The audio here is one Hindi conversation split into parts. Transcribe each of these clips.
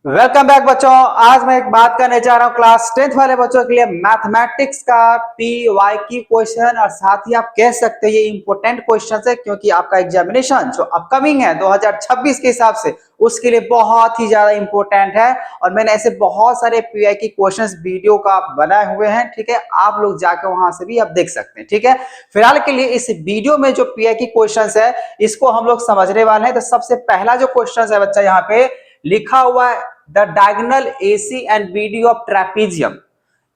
वेलकम बैक बच्चों। आज मैं एक बात करने जा रहा हूँ क्लास 10th वाले बच्चों के लिए मैथमेटिक्स का पीवाई की क्वेश्चन, और साथ ही आप कह सकते हैं ये इंपॉर्टेंट क्वेश्चन है क्योंकि आपका एग्जामिनेशन जो अपकमिंग है 2026 के हिसाब से उसके लिए बहुत ही ज्यादा इंपॉर्टेंट है। और मैंने ऐसे बहुत सारे पीवाई की क्वेश्चंस वीडियो का बनाए हुए हैं, ठीक है, आप लोग जाकर वहां से भी आप देख सकते हैं। ठीक है, फिलहाल के लिए इस वीडियो में जो पीवाई की क्वेश्चंस है इसको हम लोग समझने वाले हैं। तो सबसे पहला जो क्वेश्चन है बच्चा यहाँ पे लिखा हुआ है, the diagonal AC and BD of trapezium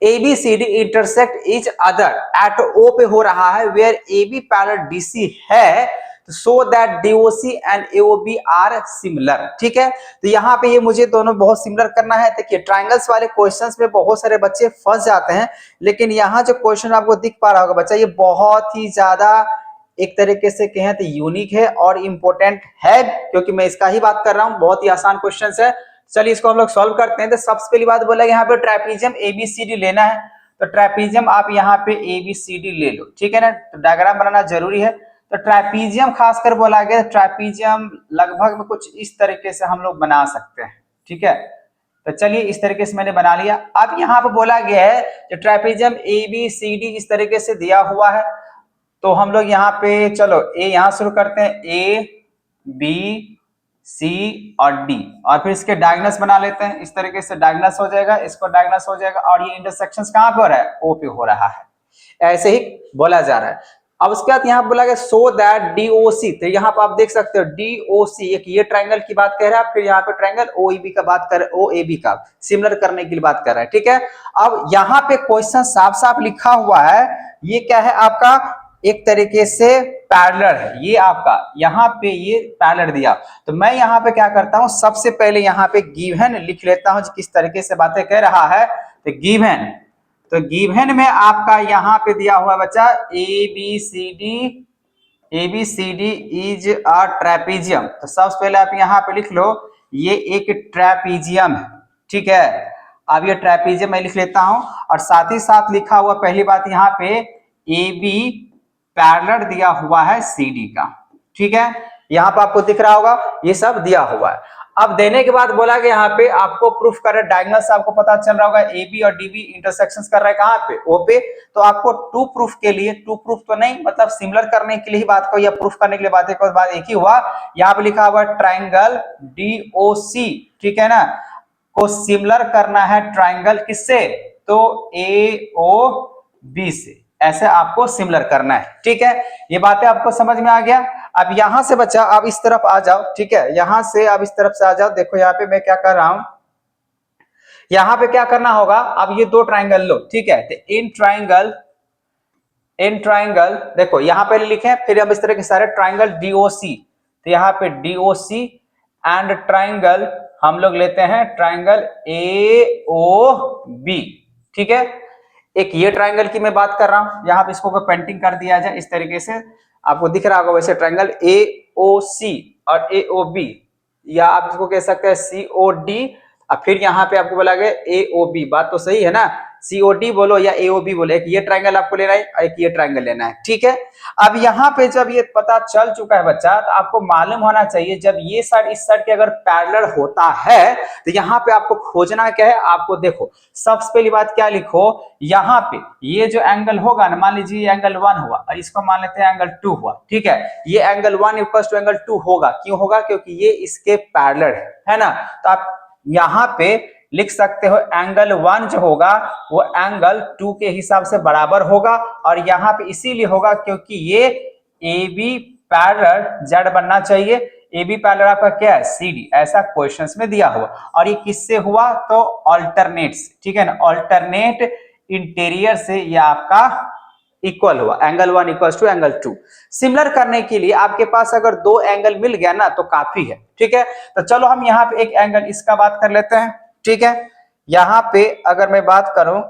ABCD intersect each other at O पे हो रहा है, where AB parallel DC है, so that DOC and AOB are similar। ठीक है, तो यहाँ पे ये मुझे दोनों बहुत सिमिलर करना है। देखिए ट्राइंगल्स वाले क्वेश्चंस में बहुत सारे बच्चे फंस जाते हैं, लेकिन यहाँ जो क्वेश्चन आपको दिख पा रहा होगा बच्चा, ये बहुत ही ज्यादा एक तरीके से कहें तो यूनिक है और इंपॉर्टेंट है, क्योंकि मैं इसका ही बात कर रहा हूं। बहुत ही आसान क्वेश्चन है, चलिए इसको हम लोग सॉल्व करते हैं। तो सबसे पहली बात बोला यहाँ पे ट्रेपीजियम एबीसीडी लेना है, तो ट्रेपीजियम आप यहाँ पे एबीसीडी ले लो, ठीक है ना। तो डायग्राम बनाना जरूरी है। तो ट्रेपीजियम खासकर बोला गया, ट्रेपीजियम लगभग में कुछ इस तरीके से हम लोग बना सकते हैं, ठीक है। तो चलिए इस तरीके से मैंने बना लिया। अब यहाँ पे बोला गया है कि ट्रेपीजियम एबीसीडी इस तरीके से दिया हुआ है, तो हम लोग यहाँ पे चलो ए यहां शुरू करते हैं, ए बी सी और डी, और फिर इसके डायगोनल्स बना लेते हैं। इस तरीके से डायगोनल्स हो जाएगा, इसको डायगोनल्स हो जाएगा, और ये इंटरसेक्शंस कहां पे हो रहा है, ओ पे हो रहा है। ऐसे ही बोला जा रहा है। अब उसके बाद यहाँ बोला गया सो दैट डीओसी, तो यहाँ पे आप देख सकते हो डीओसी एक ये ट्राइंगल की बात कह रहा है, फिर यहाँ पे ट्राइंगल ओईबी का बात कर, ओएबी का सिमिलर करने के लिए बात कर रहा है, ठीक है। अब यहाँ पे क्वेश्चन साफ साफ लिखा हुआ है, ये क्या है आपका एक तरीके से पैरेलल है, ये आपका यहाँ पे ये पैरेलल दिया। तो मैं यहाँ पे क्या करता हूँ, सबसे पहले यहाँ पे गिवन लिख लेता हूँ किस तरीके से बातें कह रहा है। तो गिवन, तो गिवन में आपका यहाँ पे दिया हुआ बच्चा एबीसीडी इज अ ट्रेपीजियम। तो सबसे पहले आप यहाँ पे लिख लो ये एक ट्रेपीजियम है, ठीक है। अब ये ट्रेपीजियम मैं लिख लेता हूं, और साथ ही साथ लिखा हुआ पहली बात यहाँ पे ए बी पैरेलल दिया हुआ है सी डी का, ठीक है। यहाँ पे आपको दिख रहा होगा ये सब दिया हुआ है। अब देने के बाद बोला कि यहाँ पे आपको प्रूफ कर रहे डायगोनल से आपको पता चल रहा होगा ए बी और डी बी इंटरसेक्शंस कर रहा है कहाँ पे, ओ पे। तो आपको टू प्रूफ के लिए, टू प्रूफ तो नहीं मतलब सिमिलर करने के लिए ही बात को या प्रूफ करने के लिए बात एक ही हुआ। यहाँ पे लिखा हुआ ट्राइंगल डीओसी, ठीक है ना, को सिमिलर करना है ट्राइंगल किससे, तो ए ओ बी से, ऐसे आपको सिमिलर करना है, ठीक है। ये बातें आपको समझ में आ गया। अब यहां से बच्चा आप इस तरफ आ जाओ, ठीक है, यहां से आप इस तरफ से आ जाओ। देखो यहाँ पे मैं क्या कर रहा हूं, यहां पे क्या करना होगा, अब ये दो ट्राइंगल लो, ठीक है। तो इन ट्राइंगल देखो यहाँ पे लिखे, फिर हम इस तरह के सारे ट्राइंगल डीओसी, तो यहाँ पे डीओसी एंड ट्राइंगल हम लोग लेते हैं ट्राइंगल ए ओ बी, ठीक है। एक ये ट्राइंगल की मैं बात कर रहा हूं, यहाँ पे इसको पेंटिंग कर दिया जाए इस तरीके से, आपको दिख रहा होगा वैसे ट्राइंगल ए ओ सी और ए ओ बी, या आप इसको कह सकते हैं सी ओ डी। और फिर यहाँ पे आपको बोला गया ए ओ बी, बात तो सही है ना, सीओडी बोलो या एओबी बोलो, एक ये ट्राइंगल आपको लेना है, एक ये ट्राइंगल लेना है, ठीक है। अब यहाँ पे जब ये पता चल चुका है बच्चा, तो आपको मालूम होना चाहिए जब ये साइड इस साइड के अगर पैरेलल होता है तो यहाँ पे आपको खोजना क्या है। आपको देखो सबसे पहली बात क्या लिखो, यहाँ पे ये जो एंगल होगा ना, मान लीजिए ये एंगल 1 हुआ और इसको मान लेते हैं एंगल 2 हुआ, ठीक है। ये एंगल 1 इक्वल टू एंगल 2 होगा, क्यों होगा, क्योंकि ये इसके पैरेलल है ना। तो आप यहाँ पे लिख सकते हो एंगल 1 जो होगा वो एंगल 2 के हिसाब से बराबर होगा, और यहाँ पे इसीलिए होगा क्योंकि ये ए बी पैरेलल जेड बनना चाहिए। ए बी पैरेलल आपका क्या है, सी डी, ऐसा क्वेश्चंस में दिया हुआ। और ये किससे हुआ, तो ऑल्टरनेट, ठीक है ना, ऑल्टरनेट इंटीरियर से ये आपका इक्वल हुआ, angle 1 equal to angle 2। Similar करने के लिए आपके पास अगर दो एंगल मिल गया ना तो काफी है, ठीक है। तो चलो हम यहाँ पे एक एंगल इसका बात कर लेते हैं, ठीक है। यहां पे अगर मैं बात करूं,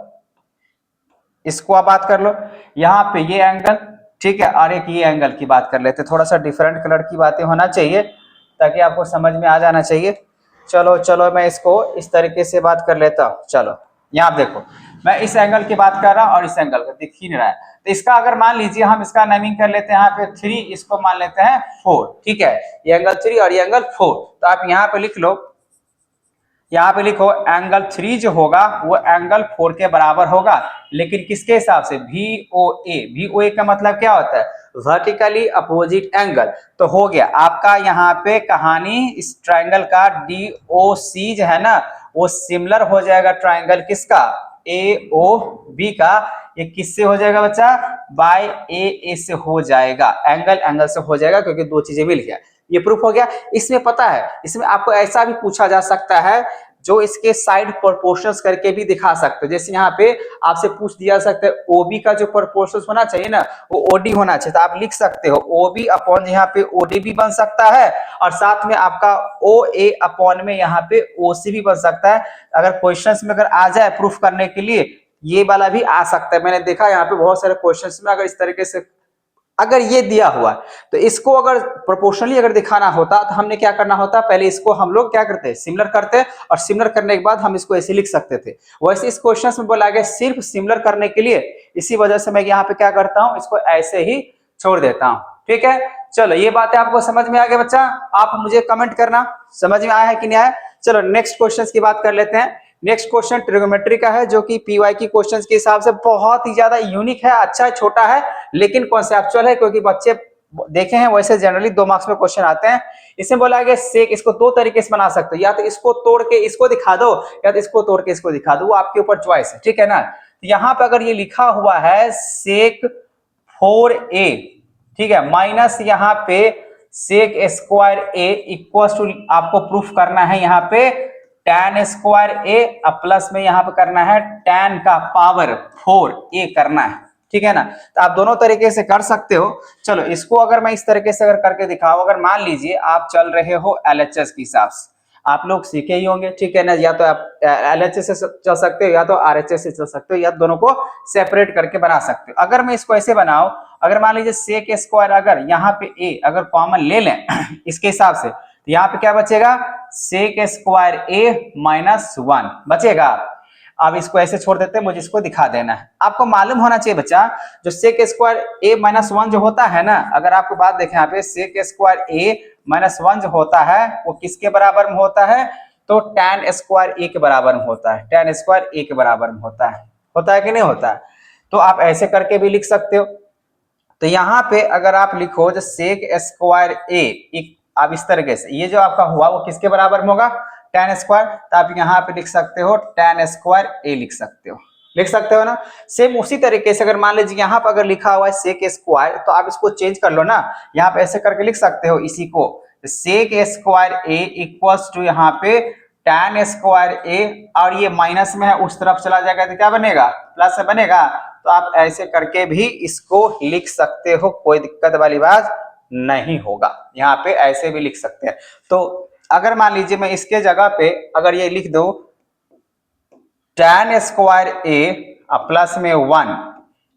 इसको आप बात कर लो, यहां पे ये एंगल, ठीक है, और एक ये एंगल की बात कर लेते हैं। थोड़ा सा डिफरेंट कलर की बातें होना चाहिए ताकि आपको समझ में आ जाना चाहिए। चलो मैं इसको इस तरीके से बात कर लेता हूं। चलो यहाँ देखो, मैं इस एंगल की बात कर रहा हूं और इस एंगल का दिख ही नहीं रहा है, तो इसका अगर मान लीजिए हम इसका नेमिंग कर लेते हैं यहाँ पे 3, इसको मान लेते हैं 4, ठीक है। ये एंगल 3 और ये एंगल 4, तो आप यहाँ पे लिख लो यहाँ पे लिखो एंगल 3 जो होगा वो एंगल 4 के बराबर होगा, लेकिन किसके हिसाब से, VOA। VOA का मतलब क्या होता है, वर्टिकली अपोजिट एंगल। तो हो गया आपका यहाँ पे कहानी इस ट्राइंगल का DOC जो है ना वो सिमिलर हो जाएगा ट्राइंगल किसका, AOB का। ये किससे हो जाएगा बच्चा, बाय AA से हो जाएगा, एंगल एंगल से हो जाएगा, क्योंकि दो चीजें मिल गया। ये प्रूफ हो गया। इसमें पता है, इसमें आपको ऐसा भी पूछा जा सकता है जो इसके साइड प्रोपोर्शंस करके भी दिखा सकते हो। जैसे यहाँ पे आपसे पूछ दिया सकता है OB का जो प्रोपोर्शंस होना चाहिए ना वो OD होना चाहिए, तो आप लिख सकते हो OB अपॉन यहाँ पे OD भी बन सकता है, और साथ में आपका OA अपॉन में यहाँ पे OC भी बन सकता है। अगर क्वेश्चंस में अगर आ जाए प्रूफ करने के लिए ये वाला भी आ सकता है। मैंने देखा यहाँ पे बहुत सारे क्वेश्चंस में अगर इस तरीके से अगर ये दिया हुआ तो इसको अगर प्रोपोर्शनली अगर दिखाना होता तो हमने क्या करना होता, पहले इसको हम लोग क्या करते हैं, सिमिलर करते, और सिमिलर करने के बाद हम इसको ऐसे लिख सकते थे। वैसे इस क्वेश्चन में बोला गया सिर्फ सिमिलर करने के लिए, इसी वजह से मैं यहाँ पे क्या करता हूँ, इसको ऐसे ही छोड़ देता हूँ। ठीक है, चलो ये बातें आपको समझ में आ गया बच्चा, आप मुझे कमेंट करना समझ में आया है कि नहीं आया। चलो नेक्स्ट क्वेश्चन की बात कर लेते हैं। नेक्स्ट क्वेश्चन ट्रिगोनोमेट्री का है, जो कि पीवाई की क्वेश्चंस के हिसाब से बहुत ही ज्यादा यूनिक है, अच्छा है, छोटा है, लेकिन कॉन्सेप्चुअल है, क्योंकि बच्चे देखे हैं वैसे जनरली 2 मार्क्स में क्वेश्चन आते हैं। इसमें बोला गया सेक, इसको 2 तरीके से बना सकते हो, या तो इसको तोड़ के इसको दिखा दो, या तो इसको तोड़ के इसको दिखा दो, वो आपके ऊपर चॉइस है। ठीक है ना, यहाँ पे अगर ये लिखा हुआ है सेक 4a, ठीक है, माइनस यहाँ पे sec square a equal to, आपको प्रूफ करना है यहाँ पे tan स्क्वायर a, प्लस में यहाँ पे करना है tan का पावर 4a करना है। ठीक है ना, तो आप दोनों तरीके से कर सकते हो। चलो इसको अगर मैं इस तरीके से अगर करके दिखाऊं, अगर मान लीजिए आप चल रहे हो LHS के हिसाब से, आप लोग सीखे ही होंगे, ठीक है ना, या तो आप LHS से चल सकते हो या तो RHS से चल सकते हो, या दोनों को सेपरेट करके बना सकते हो। अगर मैं इसको ऐसे बनाऊं, अगर मान लीजिए सेक स्क्वायर अगर यहाँ पे a अगर कॉमन ले लें इसके हिसाब से, तो यहाँ पे क्या बचेगा, सेक स्क्वायर a माइनस 1 बचेगा। अब इसको ऐसे छोड़ देते हैं, मुझे इसको दिखा देना है। आपको मालूम होना चाहिए बच्चा, जो सेक स्क्वायर a माइनस 1 जो होता है ना, अगर आपको बात देखें यहाँ पे सेक स्क्वायर a माइनस 1 जो होता है वो किसके बराबर में होता है, तो tan स्क्वायर a के बराबर में होता है, tan स्क्वायर a के बराबर में होता है कि नहीं होता है। तो आप ऐसे करके भी लिख सकते हो। तो यहाँ पे अगर आप लिखो जो सेक स्क्वायर a, आप इस तरीके से ये जो आपका हुआ वो किसके बराबर में होगा, tan स्क्वायर, तो आप यहाँ पे लिख सकते हो tan स्क्वायर a लिख सकते हो ना। सेम उसी तरीके से अगर मान लीजिए यहाँ पर अगर लिखा हुआ है सेक स्क्वायर, तो आप इसको चेंज कर लो ना, यहाँ पे ऐसे करके लिख सकते हो इसी को, sec square a equals to यहाँ पे tan स्क्वायर a, और ये माइनस में है उस तरफ चला जाएगा तो क्या बनेगा, प्लस बनेगा। तो आप ऐसे करके भी इसको लिख सकते हो, कोई दिक्कत वाली बात नहीं होगा, यहाँ पे ऐसे भी लिख सकते हैं। तो अगर मान लीजिए मैं इसके जगह पे अगर ये लिख दो tan स्क्वायर a प्लस में 1,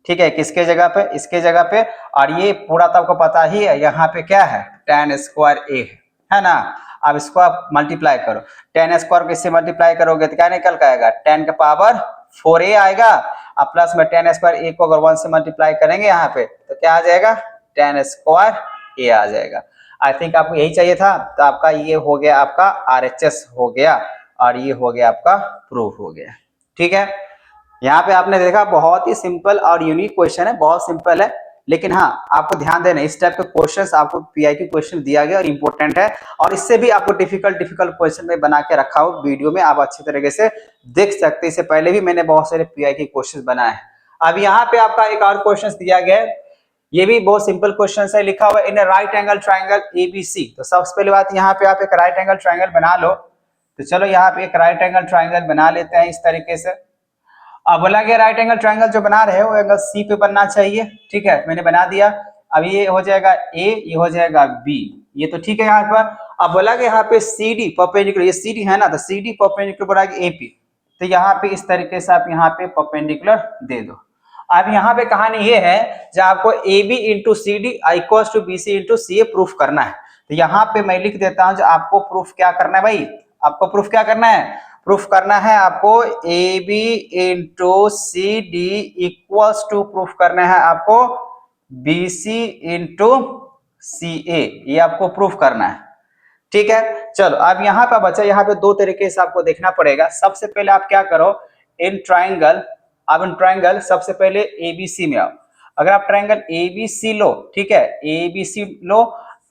ठीक है, किसके जगह पे, इसके जगह पे, और ये पूरा तो आपको पता ही है यहाँ पे क्या है tan स्क्वायर a है ना। अब इसको आप मल्टीप्लाई करो, tan स्क्वायर को इससे मल्टीप्लाई करोगे तो क्या निकल के आएगा, tan का पावर 4a आएगा, अब प्लस में tan स्क्वायर a को अगर 1 से मल्टीप्लाई करेंगे यहाँ पे तो क्या आ जाएगा, tan स्क्वायर a आ जाएगा। आई थिंक आपको यही चाहिए था। तो आपका ये हो गया, आपका RHS हो गया, और ये हो गया आपका प्रूफ हो गया। ठीक है, यहाँ पे आपने देखा बहुत ही सिंपल और यूनिक क्वेश्चन है, बहुत सिंपल है, लेकिन हाँ आपको ध्यान देना इस टाइप के क्वेश्चंस आपको पीआई की क्वेश्चन दिया गया और इंपॉर्टेंट है, और इससे भी आपको डिफिकल्ट क्वेश्चन में बना के रखा हो वीडियो में, आप अच्छी तरीके से देख सकते हैं। इससे पहले भी मैंने बहुत सारे पीआई के क्वेश्चन बनाए हैं। अब यहाँ पे आपका एक और क्वेश्चन दिया गया है, ये भी बहुत सिंपल क्वेश्चन है, लिखा हुआ in right angle triangle ABC। तो सबसे पहली बात यहाँ पे आप एक राइट एंगल ट्राइंगल बना लो। तो चलो यहाँ पे एक राइट एंगल ट्राइंगल बना लेते हैं इस तरीके से। अब बोला गया राइट एंगल ट्राइंगल जो बना रहे हो वो एंगल C पे बनना चाहिए। ठीक है, मैंने बना दिया। अब ये हो जाएगा A, ये हो जाएगा B, ये तो ठीक है यहाँ पर। अब बोला गया यहाँ पे CD परपेंडिकुलर, ये CD है ना, तो CD परपेंडिकुलर बोला गया AP, तो यहाँ पे इस तरीके से आप यहाँ पे परपेंडिकुलर दे दो। अब यहाँ पे कहानी ये है जब आपको AB into CD equals to BC into CA proof करना है, तो यहाँ पे मैं लिख देता हूँ जो आपको प्रूफ क्या करना है भाई, आपको प्रूफ क्या करना है, प्रूफ करना है आपको AB into CD equals to proof करना है आपको BC इंटू CA, ये आपको प्रूफ करना है। ठीक है, चलो अब यहाँ पे बच्चा, यहाँ पे दो तरीके से आपको देखना पड़ेगा। सबसे पहले आप क्या करो, इन ट्राइंगल, अब इन ट्राइंगल सबसे पहले एबीसी में आओ। अगर आप ट्राइंगल एबीसी लो, ठीक है, एबीसी लो,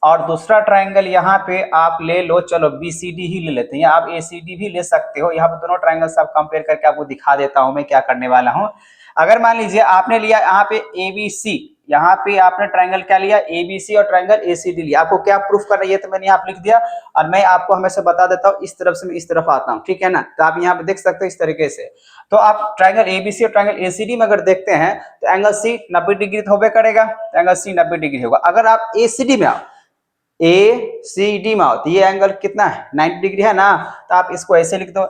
और दूसरा ट्राइंगल यहाँ पे आप ले लो, चलो बीसीडी ही ले लेते हैं, आप एसीडी भी ले सकते हो। यहाँ पे दोनों ट्राइंगल से आप कंपेयर करके आपको दिखा देता हूं मैं क्या करने वाला हूँ। अगर मान लीजिए आपने लिया यहाँ पे एबीसी, यहाँ पे आपने ट्राइंगल क्या लिया, एबीसी, और ट्राइंगल एसीडी लिया, आपको क्या प्रूफ करना है ये तो मैंने यहाँ लिख दिया, और मैं आपको हमेशा बता देता हूँ इस तरफ से मैं इस तरफ आता हूँ, ठीक है ना। तो आप यहाँ पे देख सकते हो इस तरीके से। तो आप ट्राइंगल एबीसी और ट्राइंगल एसीडी में अगर देखते हैं तो एंगल सी 90 डिग्री तो होबे करेगा, तो एंगल सी 90 डिग्री होगा। अगर आप एसीडी में आओ, एसीडी में आओ, तो ये एंगल कितना है, 90 डिग्री है ना, तो आप इसको ऐसे लिख दो,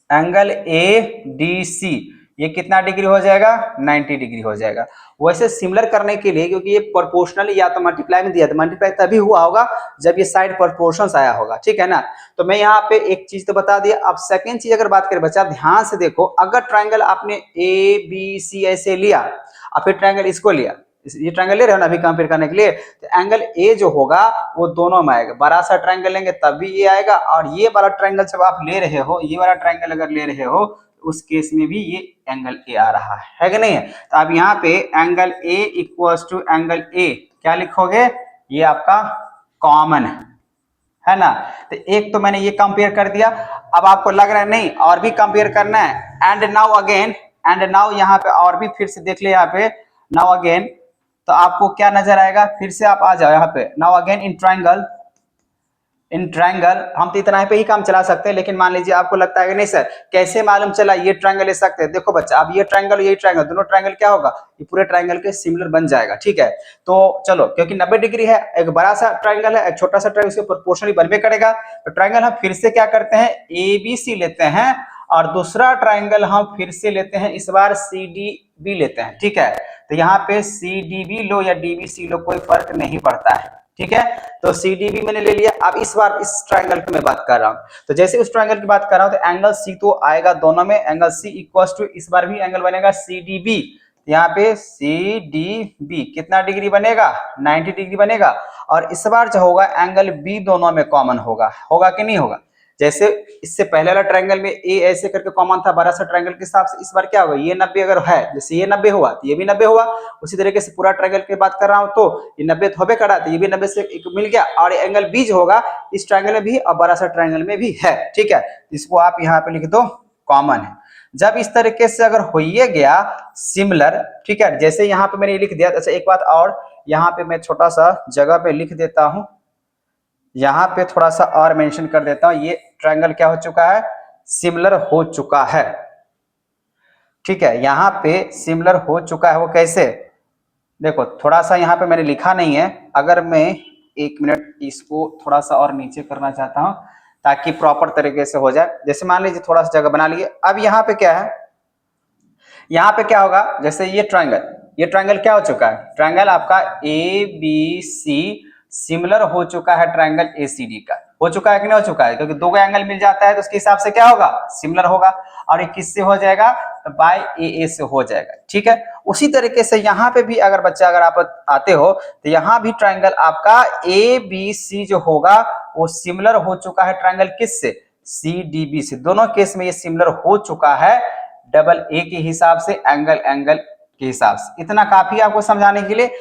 एंगल एडीसी, ये कितना डिग्री हो जाएगा, 90 डिग्री हो जाएगा। वैसे सिमिलर करने के लिए, क्योंकि ये प्रोपोर्शनल या तो मल्टीप्लाई में दिया, तो मल्टीप्लाई तभी हुआ होगा जब ये साइड प्रोपोर्शंस आया होगा, ठीक है ना। तो मैं यहाँ पे एक चीज तो बता दिया। अब सेकंड चीज अगर बात करें बच्चा, ध्यान से देखो, अगर ट्राइंगल आपने ए बी सी ऐसे लिया और फिर ट्राइंगल इसको लिया, ये ट्राइंगल ले रहे हो ना अभी कंपेयर करने के लिए, तो एंगल ए जो होगा वो दोनों में आएगा। बड़ा सा ट्राइंगल लेंगे तब भी ये आएगा, और ये वाला ट्राइंगल जब आप ले रहे हो, ये वाला ट्राइंगल अगर ले रहे हो, उस केस में भी ये एंगल ए आ रहा है कि नहीं है। तो आप यहाँ पे angle A equals to angle A क्या लिखोगे, ये आपका कॉमन है ना। तो एक तो मैंने ये कंपेयर कर दिया। अब आपको लग रहा है नहीं और भी कंपेयर करना है, and now again, and now यहाँ पे और भी फिर से देख ले, यहाँ पे नाउ अगेन, तो आपको क्या नजर आएगा, फिर से आप आ जाओ यहाँ पे, नाउ अगेन इन ट्राइंगल, हम तो इतना पे ही काम चला सकते हैं, लेकिन मान लीजिए आपको लगता है कि नहीं सर कैसे मालूम चला, ये ट्राइंगल ले सकते हैं। देखो बच्चा, अब ये ट्राइंगल ये ट्राइंगल, दोनों ट्राइंगल क्या होगा, ये पूरे ट्राइंगल के सिमिलर बन जाएगा, ठीक है। तो चलो, क्योंकि 90 डिग्री है, एक बड़ा सा ट्राइंगल है, एक छोटा सा ट्राइंगल, उसके प्रोपोर्शनली बनबे करेगा। तो ट्राइंगल हम फिर से क्या करते हैं, एबीसी लेते हैं, और दूसरा ट्राइंगल हम फिर से लेते हैं, इस बार सीडीबी लेते हैं, ठीक है। तो यहाँ पे सीडीबी लो या डीबीसी लो, कोई फर्क नहीं पड़ता है, ठीक है। तो सीडीबी मैंने ले लिया। अब इस बार इस ट्राइंगल की मैं बात कर रहा हूं, तो जैसे उस ट्राइंगल की बात कर रहा हूं, तो एंगल सी तो आएगा दोनों में, एंगल सी इक्वल्स टू, इस बार भी एंगल बनेगा सीडीबी, यहाँ पे सीडीबी कितना डिग्री बनेगा, 90 डिग्री बनेगा। और इस बार जो होगा एंगल बी दोनों में कॉमन होगा, होगा कि नहीं होगा। जैसे इससे पहले वाला ट्राइंगल में ए ऐसे करके कॉमन था बड़ा सा ट्राइंगल के हिसाब से, इस बार क्या होगा, ये 90 अगर है, जैसे ये 90 हुआ तो ये भी 90 हुआ। उसी तरीके से पूरा ट्राइंगल की बात कर रहा हूं, तो ये 90 तो होबे करा, तो ये भी 90 से एक मिल गया, और एंगल बी जो होगा इस ट्राइंगल में भी और बड़ा सा ट्राइंगल में भी है, ठीक है। इसको आप यहाँ पे लिख दो कॉमन है। जब इस तरीके से अगर होइए गया सिमिलर, ठीक है, जैसे यहाँ पे मैंने लिख दिया। अच्छा एक बात और, यहाँ पे मैं छोटा सा जगह पे लिख देता हूं, यहाँ पे थोड़ा सा और मेंशन कर देता हूं, ये ट्रायंगल क्या हो चुका है, सिमिलर हो चुका है, ठीक है। यहाँ पे सिमिलर हो चुका है, वो कैसे, देखो थोड़ा सा यहाँ पे मैंने लिखा नहीं है, अगर मैं एक मिनट इसको थोड़ा सा और नीचे करना चाहता हूं ताकि प्रॉपर तरीके से हो जाए। जैसे मान लीजिए थोड़ा सा जगह बना लिए। अब यहाँ पे क्या है, यहाँ पे क्या होगा, जैसे ये ट्रायंगल क्या हो चुका है, ट्रायंगल आपका ए बी सी सिमिलर हो चुका है ट्रायंगल एसीडी का, हो चुका है कि नहीं हो चुका है, क्योंकि दो का एंगल मिल जाता है तो उसके हिसाब से क्या होगा, सिमिलर होगा। और ये किससे हो जाएगा, तो बाय ए से हो जाएगा, ठीक है। उसी तरीके से यहाँ पे भी अगर बच्चा अगर आप आते हो तो यहाँ भी ट्रायंगल आपका ए बी सी जो होगा वो सिमिलर हो चुका है ट्रायंगल किससे, सी डी बी से। दोनों केस में ये सिमिलर हो चुका है डबल ए के हिसाब से, एंगल के हिसाब से। इतना काफी आपको समझाने के लिए,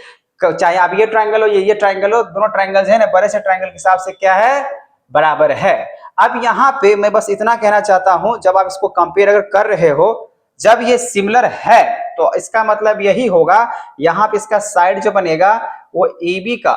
चाहे आप ये ट्रायंगल हो ये ट्रायंगल हो, दोनों ट्रायंगल्स है ना बड़े से ट्रायंगल के हिसाब से क्या है, बराबर है। अब यहाँ पे मैं बस इतना कहना चाहता हूं, जब आप इसको कंपेयर अगर कर रहे हो, जब ये सिमिलर है तो इसका मतलब यही होगा, यहाँ पे इसका साइड जो बनेगा वो AB का,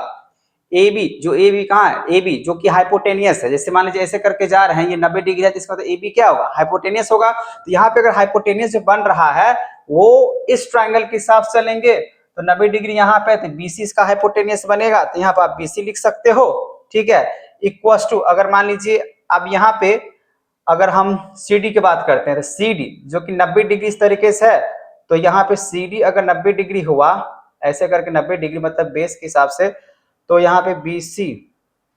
AB जो AB कहाँ है, AB जो कि हाइपोटेनियस है। जैसे मान लीजिए ऐसे करके जा रहे हैं, ये 90 डिग्री है, तो इसका मतलब AB क्या होगा, हाइपोटेनियस होगा। तो यहाँ पे अगर हाइपोटेनियस जो बन रहा है वो इस ट्रायंगल के हिसाब से चलेंगे, तो 90 डिग्री यहाँ पे, तो BC इसका हाइपोटेनियस बनेगा, तो यहाँ पे आप BC लिख सकते हो, ठीक है। इक्वल्स टू, अगर मान लीजिए अब यहाँ पे अगर हम CD की बात करते हैं, तो CD जो कि 90 डिग्री इस तरीके से है, तो यहाँ पे CD अगर 90 डिग्री हुआ, ऐसे करके 90 डिग्री मतलब बेस के हिसाब से, तो यहाँ पे BC,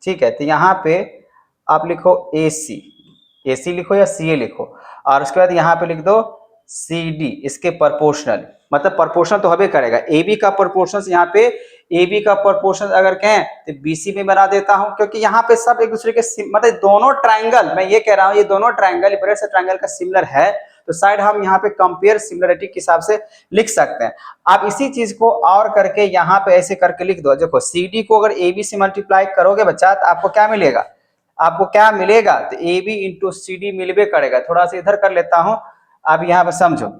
ठीक है। तो यहाँ पे आप लिखो AC लिखो या CA लिखो, और उसके बाद यहाँ पे लिख दो CD, इसके प्रोपोर्शनल, मतलब प्रोपोर्शनल तो हबे करेगा, AB का प्रोपोर्शनल यहाँ पे ए बी का प्रोपोर्शन अगर कहें तो बीसी में बना देता हूं, क्योंकि यहाँ पे सब एक दूसरे के मतलब दोनों ट्राइंगल, मैं ये कह रहा हूं ये दोनों ट्राइंगल बड़े से ट्राइंगल का सिमिलर है, तो शायद हम यहाँ पे कंपेयर सिमिलरिटी के हिसाब से लिख सकते हैं। आप इसी चीज को और करके यहाँ पे ऐसे करके लिख दो। देखो सी डी को अगर ए बी से मल्टीप्लाई करोगे बच्चा तो आपको क्या मिलेगा, आपको क्या मिलेगा, तो A B into C D मिलबे करेगा। थोड़ा सा इधर कर लेता हूं, अब यहाँ पे समझो,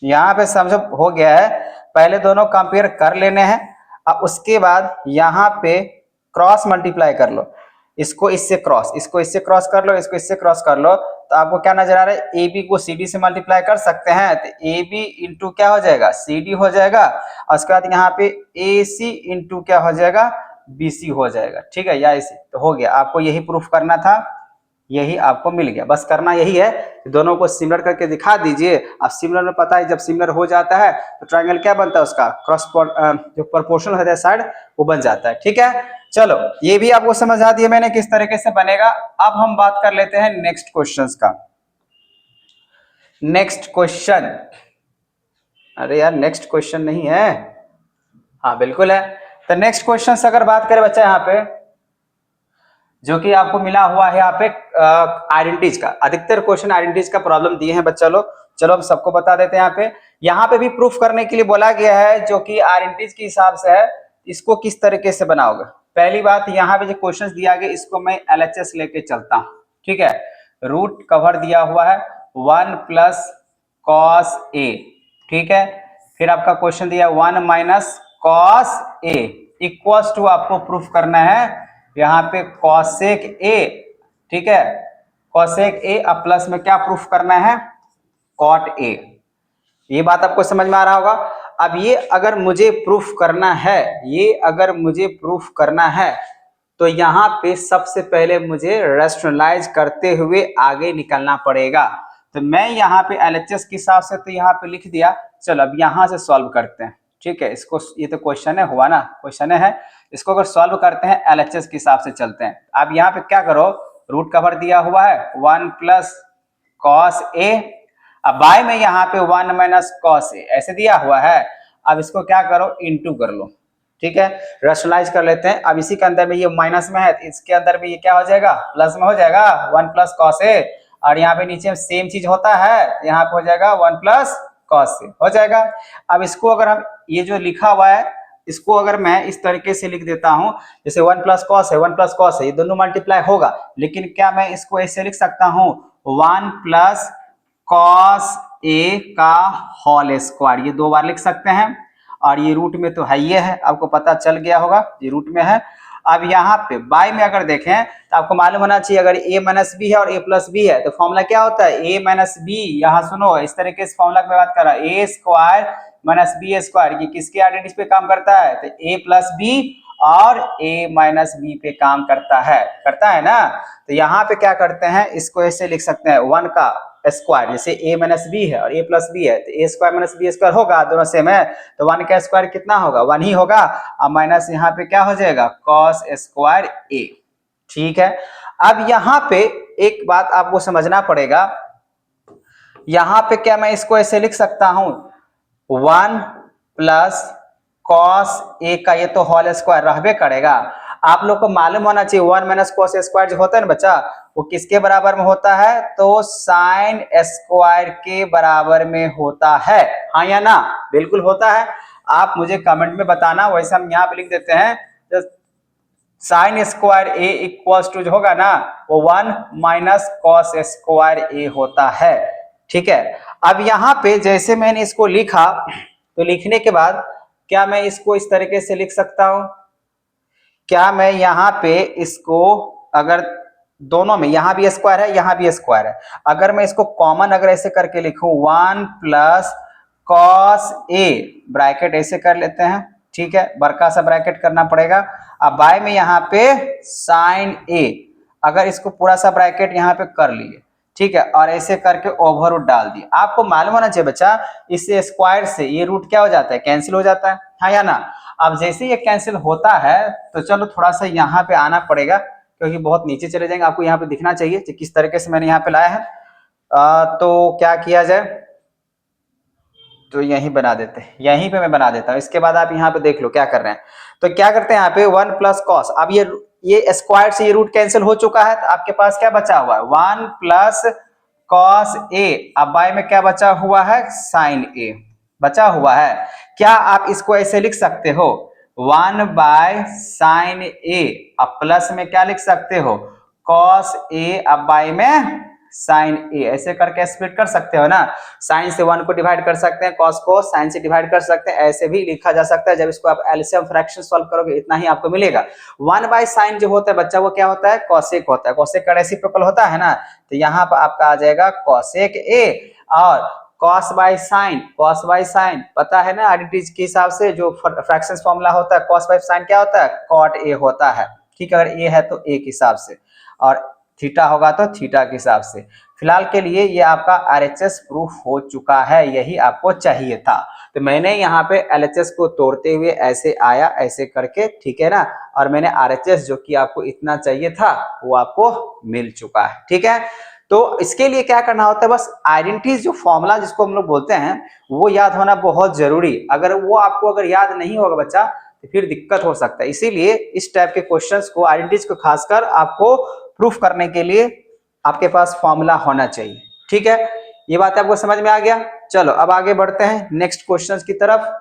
यहाँ पे समझो हो गया है। पहले दोनों कंपेयर कर लेने हैं, अब उसके बाद यहाँ पे क्रॉस मल्टीप्लाई कर लो, इसको इससे क्रॉस, इसको इससे क्रॉस कर लो, इसको इससे क्रॉस कर लो, तो आपको क्या नजर आ रहा है, ए बी को सी डी से मल्टीप्लाई कर सकते हैं, तो ए बी इंटू क्या हो जाएगा, सी डी हो जाएगा, और उसके बाद यहाँ पे ए सी इंटू क्या हो जाएगा, बी सी हो जाएगा। ठीक है, या ऐसे तो हो गया। आपको यही प्रूफ करना था, यही आपको मिल गया। बस करना यही है, दोनों को सिमिलर करके दिखा दीजिए। अब सिमिलर में पता है जब सिमिलर हो जाता है तो ट्रायंगल क्या बनता है, उसका क्रॉस जो प्रोपोर्शनल होता है साइड वो बन जाता है। ठीक है, चलो ये भी आपको समझा दिया मैंने किस तरीके से बनेगा। अब हम बात कर लेते हैं नेक्स्ट क्वेश्चंस का। नेक्स्ट क्वेश्चन, अरे यार नेक्स्ट क्वेश्चन नहीं है, हाँ बिल्कुल है। तो नेक्स्ट क्वेश्चन अगर बात करें बच्चा यहाँ पे जो कि आपको मिला हुआ है यहाँ पे आइडेंटिटीज का, अधिकतर क्वेश्चन आइडेंटिटीज का प्रॉब्लम दिए हैं बच्चा लोग। चलो हम सबको बता देते हैं। यहाँ पे भी प्रूफ करने के लिए बोला गया है जो कि आइडेंटिटीज के हिसाब से है, इसको किस तरीके से बनाओगे। पहली बात, यहाँ पे जो क्वेश्चन दिया गया इसको मैं LHS लेके चलता हूँ। ठीक है, रूट कवर दिया हुआ है 1 प्लस कॉस ए, ठीक है, फिर आपका क्वेश्चन दिया 1 minus cos A equals to आपको प्रूफ करना है यहाँ पे कॉसेक ए। ठीक है, कॉसेक ए अब प्लस में क्या प्रूफ करना है, कॉट ए। ये बात आपको समझ में आ रहा होगा। अब ये अगर मुझे प्रूफ करना है, ये अगर मुझे प्रूफ करना है तो यहाँ पे सबसे पहले मुझे रेशनलाइज करते हुए आगे निकलना पड़ेगा। तो मैं यहाँ पे LHS के हिसाब से तो यहाँ पे लिख दिया। चलो अब यहाँ से सॉल्व करते हैं। ठीक है, इसको, ये तो क्वेश्चन है हुआ ना, क्वेश्चन है, इसको अगर सॉल्व करते हैं LHS के हिसाब से चलते हैं। अब यहाँ पे क्या करो, रूट कवर दिया हुआ है 1 प्लस कॉस ए, अब बाय में यहाँ पे 1 माइनस कॉस ए ऐसे दिया हुआ है। अब इसको क्या करो, इनटू कर लो। ठीक है, रेशनलाइज कर लेते हैं। अब इसी के अंदर में ये माइनस में है तो इसके अंदर में ये क्या हो जाएगा, प्लस में हो जाएगा 1 प्लस कॉस ए, और यहाँ पे नीचे सेम चीज होता है, यहाँ पे हो जाएगा 1 प्लस कॉस ए हो जाएगा। अब इसको अगर हम ये जो लिखा हुआ है इसको अगर मैं इस तरीके से लिख देता हूं, जैसे 1 प्लस कॉस है 1 प्लस कॉस है, ये दोनों मल्टीप्लाई होगा, लेकिन क्या मैं इसको ऐसे लिख सकता हूं 1 प्लस कॉस ए का होल स्क्वायर, ये 2 बार लिख सकते हैं। और ये रूट में तो है, ये है, आपको पता चल गया होगा ये रूट में है। अब यहाँ पे बाय में अगर देखें तो आपको मालूम होना चाहिए अगर a माइनस बी है और a प्लस बी है तो फॉर्मूला क्या होता है, a माइनस बी। यहाँ सुनो, इस तरीके से फॉर्मूला की बात कर रहा है, a square minus B square, ये किसके आइडेंटिटी पे काम करता है, तो a प्लस बी और a माइनस बी पे काम करता है ना। तो यहाँ पे क्या करते हैं, इसको ऐसे लिख सकते हैं 1 का स्क्वायर, जैसे a माइनस बी है और a प्लस बी है तो a square minus B square होगा, दोनों सेम है, तो 1 का स्क्वायर कितना होगा, 1 ही होगा, और माइनस यहाँ पे क्या हो जाएगा, cos स्क्वायर a। ठीक है, अब यहाँ पे एक बात आपको समझना पड़ेगा, यहाँ पे क्या मैं इसको ऐसे लिख सकता हूं 1 प्लस कॉस ए का ये तो होल स्क्वायर रहबे करेगा। आप लोग को मालूम होना चाहिए 1 माइनस कॉस स्क्वायर जो होता है ना बच्चा, वो किसके बराबर में होता है, तो साइन स्क्वायर के बराबर में होता है, हाँ या ना, बिल्कुल होता है। आप मुझे कमेंट में बताना, वैसे हम यहाँ पे लिख देते हैं sine square A equals to जो होगा ना वो 1 माइनस कॉस स्क्वायर ए होता है। ठीक है, अब यहाँ पे जैसे मैंने इसको लिखा तो लिखने के बाद क्या मैं इसको इस तरीके से लिख सकता हूं, क्या मैं यहाँ पे इसको अगर दोनों में, यहाँ भी स्क्वायर है यहाँ भी स्क्वायर है, अगर मैं इसको कॉमन अगर ऐसे करके लिखूं 1 प्लस कॉस ए, ब्रैकेट ऐसे कर लेते हैं। ठीक है, बड़का सा ब्रैकेट करना पड़ेगा। अब बाय में यहाँ पे साइन ए, अगर इसको पूरा सा ब्रैकेट यहाँ पे कर लिए, ठीक है, और ऐसे करके ओवर रूट डाल दिए। आपको मालूम होना चाहिए बच्चा, इससे स्क्वायर से ये रूट क्या हो जाता है, कैंसिल हो जाता है, हाँ या ना। अब जैसे ये कैंसिल होता है तो चलो थोड़ा सा यहाँ पे आना पड़ेगा क्योंकि बहुत नीचे चले जाएंगे, आपको यहाँ पे दिखना चाहिए कि किस तरीके से मैंने यहाँ पे लाया है। तो क्या किया जाए, तो यहीं बना देते हैं, यहीं पे मैं बना देता हूँ। इसके बाद आप यहाँ पे देख लो क्या कर रहे हैं। तो क्या करते हैं यहाँ पे 1 प्लस कॉस, अब ये स्क्वायर से ये रूट कैंसिल हो चुका है, तो आपके पास क्या बचा हुआ है 1 प्लस कॉस ए, अब बाय में क्या बचा हुआ है साइन ए बचा हुआ है। क्या आप इसको ऐसे लिख सकते हो 1 बाय साइन ए, अब प्लस में क्या लिख सकते हो कॉस ए, अब बाय में साइन ए, ऐसे करके स्प्लिट कर सकते हो ना। साइन से 1 को डिवाइड कर सकते हैं, कॉस को साइन से डिवाइड कर सकते हैं, ऐसे भी लिखा जा सकता है। जब इसको आप एलसीएम फ्रैक्शन सॉल्व करोगे इतना ही आपको मिलेगा। 1 बाय साइन जो होता है बच्चा वो क्या होता है कॉसेक होता है, कॉसेक का रेसिप्रोकल होता है ना, तो यहाँ पर आपका आ जाएगा कॉसेक ए। और cos by sine, cos by sine पता है ना आइडेंटिटी के हिसाब से जो फ्रैक्शंस फॉर्मूला होता है, कॉस बाय साइन क्या होता है कॉट ए होता है। ठीक है, अगर ए है तो ए के हिसाब से और थीटा होगा तो थीटा के हिसाब से। फिलहाल के लिए ये आपका आरएचएस प्रूफ हो चुका है, यही आपको चाहिए था। तो मैंने यहाँ पे एलएचएस को तोड़ते हुए ऐसे आया ऐसे करके, ठीक है ना, और मैंने आरएचएस जो कि आपको इतना चाहिए था वो आपको मिल चुका है। ठीक है, तो इसके लिए क्या करना होता है बस आइडेंटिटीज जो फॉर्मूला जिसको हम लोग बोलते हैं वो याद होना बहुत जरूरी। अगर वो आपको अगर याद नहीं होगा बच्चा तो फिर दिक्कत हो सकता है। इसीलिए इस टाइप के क्वेश्चंस को आइडेंटिटीज को खासकर आपको प्रूफ करने के लिए आपके पास फॉर्मूला होना चाहिए। ठीक है, ये बात आपको समझ में आ गया। चलो अब आगे बढ़ते हैं नेक्स्ट क्वेश्चन की तरफ।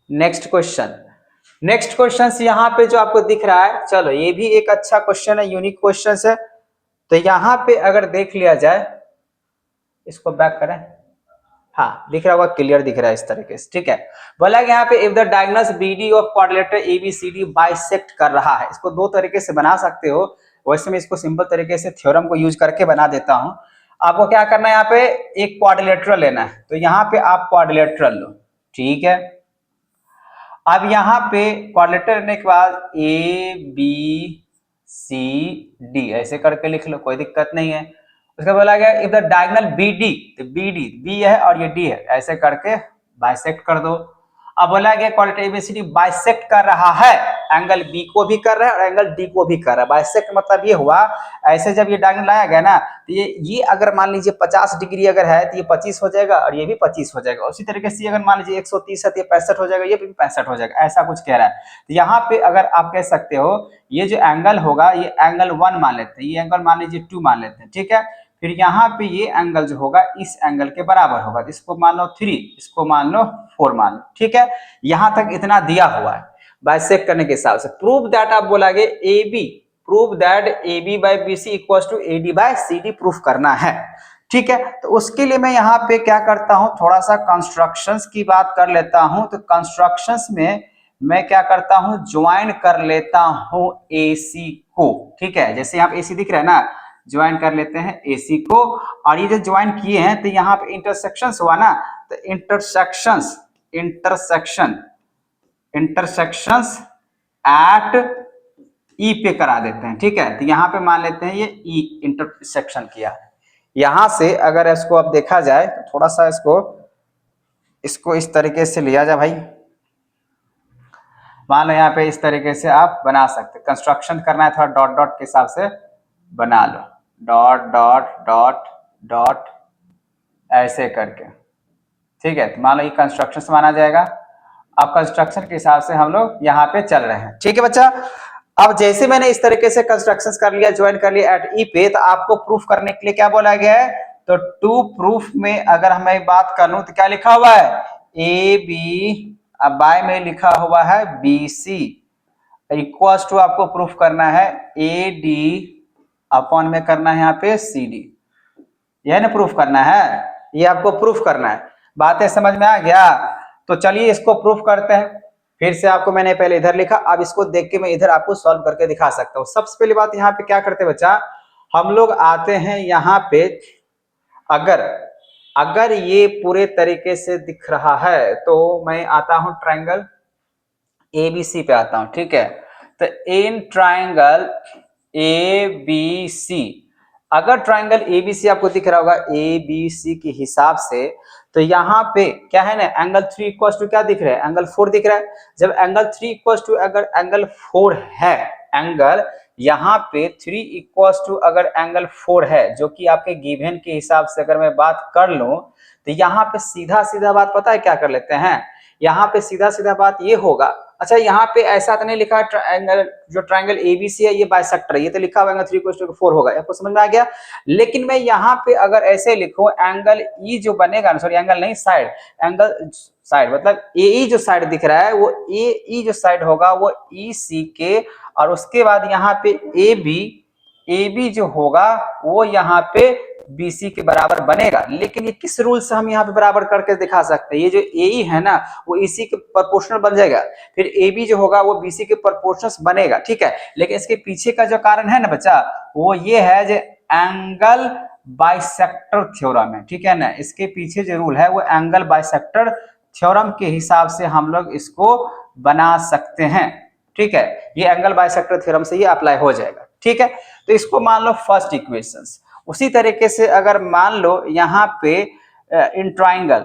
नेक्स्ट क्वेश्चन यहाँ पे जो आपको दिख रहा है, चलो ये भी एक अच्छा क्वेश्चन है, यूनिक क्वेश्चन है। तो यहाँ पे अगर देख लिया जाए, इसको बैक करें, हाँ दिख रहा होगा, क्लियर दिख रहा है इस तरीके से। ठीक है, बोला यहाँ पे if the diagonals BD of quadrilateral ABCD bisect कर रहा है, इसको दो तरीके से बना सकते हो। वैसे मैं इसको सिंपल तरीके से थ्योरम को यूज करके बना देता हूं। आपको क्या करना है, यहाँ पे एक क्वाड्रिलेटरल लेना है, तो यहाँ पे आप क्वाड्रिलेटरल लो। ठीक है, अब यहाँ पे क्वाड्रिलेटरल लेने के बाद ए बी सी डी ऐसे करके लिख लो, कोई दिक्कत नहीं है। उसका बोला गया इफ द डायगोनल बीडी, तो बीडी बी है और ये डी है, ऐसे करके बाइसेक्ट कर दो। अब बोला गया क्वाड्रिलेटरल एबीसीडी बाइसेक्ट कर रहा है, एंगल बी को भी कर रहा है और एंगल डी को भी कर रहा है। बाइसेक्ट मतलब ये हुआ, ऐसे जब ये डायगोनल लाया गया ना, तो ये अगर मान लीजिए 50 डिग्री अगर है तो ये 25 हो जाएगा और ये भी 25 हो जाएगा। उसी तरीके से अगर मान लीजिए 130 है तो ये 65 हो जाएगा, ये भी 65 हो जाएगा, ऐसा कुछ कह रहा है। तो यहाँ पे अगर आप कह सकते हो ये जो एंगल होगा ये एंगल 1 मान लेते हैं, ये एंगल मान लीजिए 2 मान लेते हैं। ठीक है, फिर यहाँ पे ये एंगल जो होगा इस एंगल के बराबर होगा, इसको मान लो 3, इसको मान लो 4 मान लो। ठीक है, यहां तक इतना दिया हुआ है बाइसेक्ट करने के हिसाब से। प्रूव दैट आप बोलागे A B, prove that A B by B C equal to A D by C D proof करना है। ठीक है, तो उसके लिए मैं यहाँ पे क्या करता हूं, थोड़ा सा कंस्ट्रक्शंस की बात कर लेता हूं। तो कंस्ट्रक्शंस में मैं क्या करता हूं, ज्वाइन कर लेता हूं AC को। ठीक है, जैसे यहाँ पे AC दिख रहा है ना, ज्वाइन कर लेते हैं AC को। और ये जो ज्वाइन किए हैं तो यहाँ पे इंटरसेक्शंस हुआ ना, तो इंटरसेक्शंस एट E पे करा देते हैं। ठीक है, तो यहाँ पे मान लेते हैं ये E इंटरसेक्शन किया। यहां से अगर इसको अब देखा जाए तो थोड़ा सा इसको इस तरीके से लिया जाए भाई, मान लो यहाँ पे इस तरीके से आप बना सकते। कंस्ट्रक्शन करना है थोड़ा डॉट डॉट के हिसाब से बना लो, डॉट डॉट डॉट डॉट ऐसे करके। ठीक है, तो मान लो ये कंस्ट्रक्शन से माना जाएगा। अब कंस्ट्रक्शन के हिसाब से हम लोग यहाँ पे चल रहे हैं। ठीक है बच्चा, अब जैसे मैंने इस तरीके से कंस्ट्रक्शन कर लिया, ज्वाइन कर लिया एट ई पे, तो आपको प्रूफ करने के लिए क्या बोला गया है, तो टू प्रूफ में अगर मैं बात करूं तो क्या लिखा हुआ है ए बी, अब बाय में लिखा हुआ है बी सी इक्वल टू आपको प्रूफ करना है ए डी अपॉन में करना है यहाँ पे सी डी। यह ना प्रूफ करना है, ये आपको प्रूफ करना है। बातें समझ में आ गया? तो चलिए इसको प्रूफ करते हैं। फिर से आपको मैंने पहले इधर लिखा, अब इसको देख के मैं इधर आपको सॉल्व करके दिखा सकता हूँ। सबसे पहली बात यहाँ पे क्या करते हैं बच्चा, हम लोग आते हैं यहाँ पे, अगर ये पूरे तरीके से दिख रहा है तो मैं आता हूं ट्रायंगल ABC पे आता हूं। ठीक है, तो इन ट्रायंगल ABC, अगर ट्रायंगल ABC आपको दिख रहा होगा ABC के हिसाब से, तो यहाँ पे क्या है ना, एंगल 3 इक्वल टू क्या दिख रहा है, एंगल 4 दिख रहा है। जब एंगल 3 इक्वल टू अगर एंगल 4 है, एंगल यहाँ पे 3 इक्वल टू अगर एंगल 4 है, जो कि आपके गिवन के हिसाब से अगर मैं बात कर लूं, तो यहाँ पे सीधा सीधा बात पता है क्या कर लेते हैं, यहाँ पे सीधा सीधा बात ये होगा। अच्छा यहाँ पे ऐसा तो नहीं लिखा ट्रायंगल, जो ट्रायंगल एबीसी है ये बाइसेक्टर है, ये तो लिखा हुआ एंगल 3 = 4 होगा, आपको समझ में आ गया। लेकिन मैं यहाँ पे अगर ऐसे लिखूं एंगल ई जो बनेगा ना, सॉरी एंगल नहीं साइड, एंगल साइड मतलब ए जो साइड दिख रहा है वो ए जो साइड होगा वो ई सी के, और उसके बाद यहाँ पे ए बी जो होगा वो यहाँ पे BC के बराबर बनेगा। लेकिन ये किस रूल से हम यहाँ पे बराबर करके दिखा सकते हैं, ये जो AE है ना वो EC के प्रोपोर्शनल बन जाएगा, फिर AB जो होगा वो BC के प्रोपोर्शनल बनेगा, ठीक है। लेकिन इसके पीछे का जो कारण है ना बच्चा वो ये है जो एंगल बाइसेक्टर थ्योरम है, ठीक है ना। इसके पीछे जो रूल है वो एंगल बाइसेक्टर थ्योरम के हिसाब से हम लोग इसको बना सकते हैं, ठीक है। ये एंगल बाइसेक्टर थ्योरम से ये अप्लाई हो जाएगा, ठीक है। तो इसको मान लो फर्स्ट इक्वेशंस। उसी तरीके से अगर मान लो यहाँ पे इन ट्राइंगल,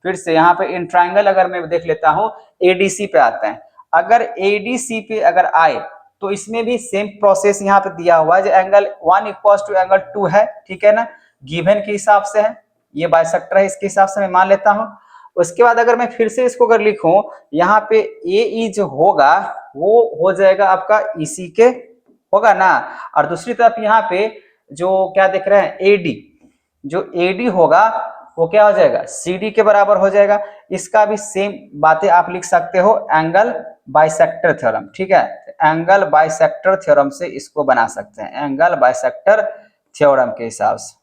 फिर से यहाँ पे इन ट्राइंगल अगर मैं देख लेता हूँ ADC पे आते हैं, अगर ADC पे अगर आए तो इसमें भी सेम प्रोसेस यहाँ पे दिया हुआ है, जो एंगल 1 = एंगल 2 है, ठीक है ना, गिवन के हिसाब से है, ये बाइसेक्टर है, इसके हिसाब से मैं मान लेता हूँ। उसके बाद अगर मैं फिर से इसको अगर लिखूं, यहाँ पे AE जो होगा वो हो जाएगा आपका EC के होगा ना, और दूसरी तरफ यहाँ पे जो क्या देख रहे हैं AD, जो AD होगा वो क्या हो जाएगा CD के बराबर हो जाएगा। इसका भी सेम बातें आप लिख सकते हो एंगल बाइसेक्टर थ्योरम, ठीक है। एंगल बाइसेक्टर थ्योरम से इसको बना सकते हैं, एंगल बाइसेक्टर थ्योरम के हिसाब से,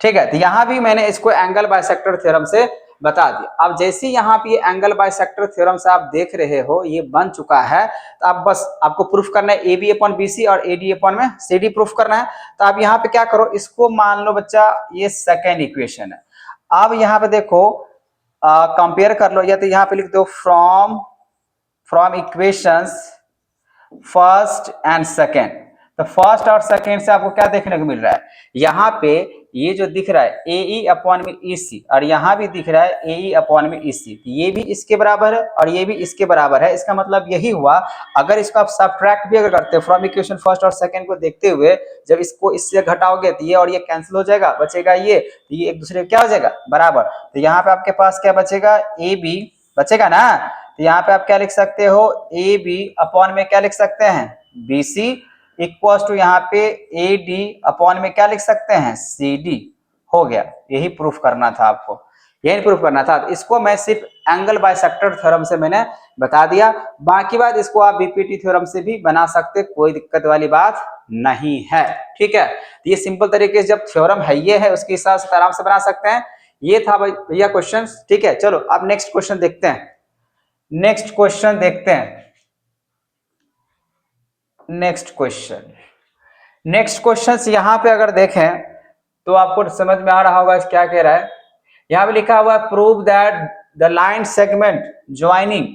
ठीक है। तो यहां भी मैंने इसको एंगल बाइसेक्टर थ्योरम से बता दिया। अब जैसे यहाँ पे एंगल बाइसेक्टर थ्योरम से आप देख रहे हो ये बन चुका है, तो अब बस आपको प्रूफ करना है AB/BC और AD/CD प्रूफ करना है। तो आप यहाँ पे क्या करो, इसको मान लो बच्चा ये सेकेंड इक्वेशन है। अब यहाँ पे देखो कंपेयर कर लो, या तो यहाँ पे लिख दो from equations first and second. तो फर्स्ट और सेकेंड से आपको क्या देखने को मिल रहा है, यहाँ पे ये जो दिख रहा है AE/EC और यहाँ भी दिख रहा है AE/EC, ये भी इसके बराबर है और ये भी इसके बराबर है। इसका मतलब यही हुआ, अगर इसको आप सबट्रैक्ट भी अगर करते हो फ्रॉम इक्वेशन फर्स्ट और सेकेंड को देखते हुए, जब इसको इससे घटाओगे तो ये और ये कैंसिल हो जाएगा, बचेगा ये, तो ये एक दूसरे क्या हो जाएगा बराबर। तो यहाँ पे आपके पास क्या बचेगा, AB बचेगा ना। तो यहाँ पे आप क्या लिख सकते हो, AB/ में क्या लिख सकते हैं BC इक्वल्स टू यहाँ पे AD/ में क्या लिख सकते हैं CD। हो गया, यही प्रूफ करना था आपको, यही प्रूफ करना था। इसको मैं सिर्फ एंगल बाइसेक्टर थ्योरम से मैंने बता दिया, बाकी बात इसको आप BPT थ्योरम से भी बना सकते, कोई दिक्कत वाली बात नहीं है, ठीक है। तो ये सिंपल तरीके से जब थ्योरम है ये है उसके हिसाब से आराम से बना सकते हैं। ये था भैया क्वेश्चन, ठीक है। चलो अब नेक्स्ट क्वेश्चन देखते हैं, नेक्स्ट क्वेश्चन देखते हैं। नेक्स्ट क्वेश्चन यहां पे अगर देखें तो आपको समझ में आ रहा होगा क्या कह रहा है। यहां पे लिखा हुआ है prove that the line segment joining,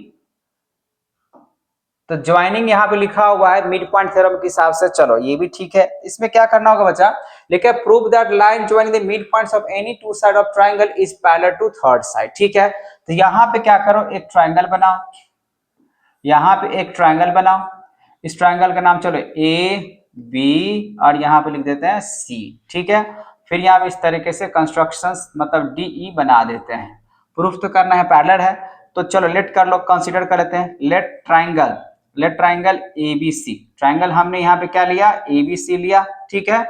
तो ज्वाइनिंग यहाँ पे लिखा हुआ है मिड पॉइंट थ्योरम के हिसाब से। चलो ये भी ठीक है, इसमें क्या करना होगा बच्चा, लिखा है prove that line joining the mid points of any two side of triangle is parallel to third side, ठीक है। तो यहाँ पे क्या करो, एक ट्रायंगल बनाओ, यहाँ पे एक ट्रायंगल बनाओ, इस ट्रायंगल का नाम चलो AB और यहाँ पे लिख देते हैं C, ठीक है। फिर यहाँ पे इस तरीके से कंस्ट्रक्शंस मतलब DE बना देते हैं। प्रूफ तो करना है पैरेलल है, तो चलो लेट कर लो, कंसीडर कर लेते हैं। लेट ट्रायंगल ABC, ट्रायंगल हमने यहाँ पे क्या लिया ABC लिया, ठीक है।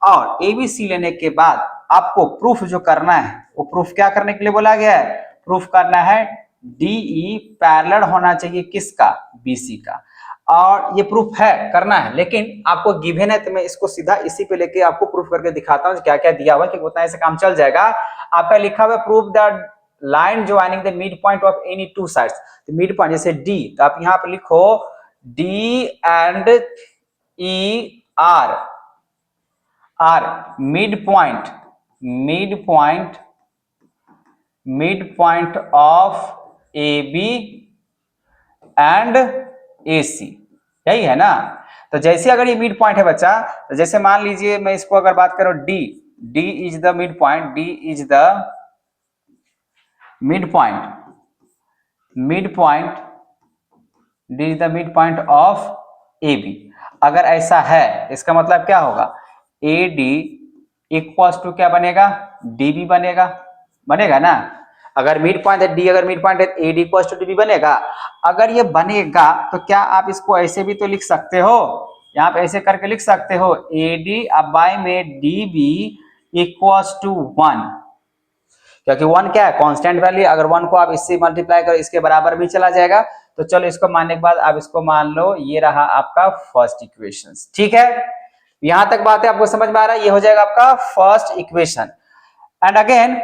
और ABC लेने के बाद आपको प्रूफ जो करना है वो प्रूफ क्या करने के लिए बोला गया है, प्रूफ करना है DE पैरेलल होना चाहिए किसका, BC का। और ये प्रूफ है करना है, लेकिन आपको गिवन है तो मैं इसको सीधा इसी पे लेके आपको प्रूफ करके दिखाता हूँ क्या क्या दिया हुआ है, कि उतना ऐसे काम चल जाएगा। आपका लिखा हुआ proof that line joining the mid point of any two sides, तो मिड पॉइंट जैसे D, तो आप यहाँ पे लिखो D and ER mid point of AB and AC, यही है ना। तो जैसे अगर ये मिड पॉइंट है बच्चा, तो जैसे मान लीजिए मैं इसको अगर बात करूं D is the mid point, D is the mid point of AB। अगर ऐसा है इसका मतलब क्या होगा, AD इक्वल्स टू क्या बनेगा डी भी बनेगा, बनेगा ना। अगर मिड पॉइंट है डी, अगर मिड पॉइंट है A D equal to D भी बनेगा। अगर ये बनेगा तो क्या आप इसको ऐसे भी तो लिख सकते हो, यहाँ पे ऐसे करके लिख सकते हो ए डी अब बाय में डी बी इक्वल टू 1, क्योंकि 1 क्या है कांस्टेंट वैल्यू। अगर 1 को आप इससे मल्टीप्लाई करो इसके बराबर भी चला जाएगा। तो चलो इसको मानने के बाद आप इसको मान लो ये रहा आपका फर्स्ट इक्वेशन। ठीक है, यहां तक बात है आपको समझ में आ रहा है, ये हो जाएगा आपका फर्स्ट इक्वेशन। एंड अगेन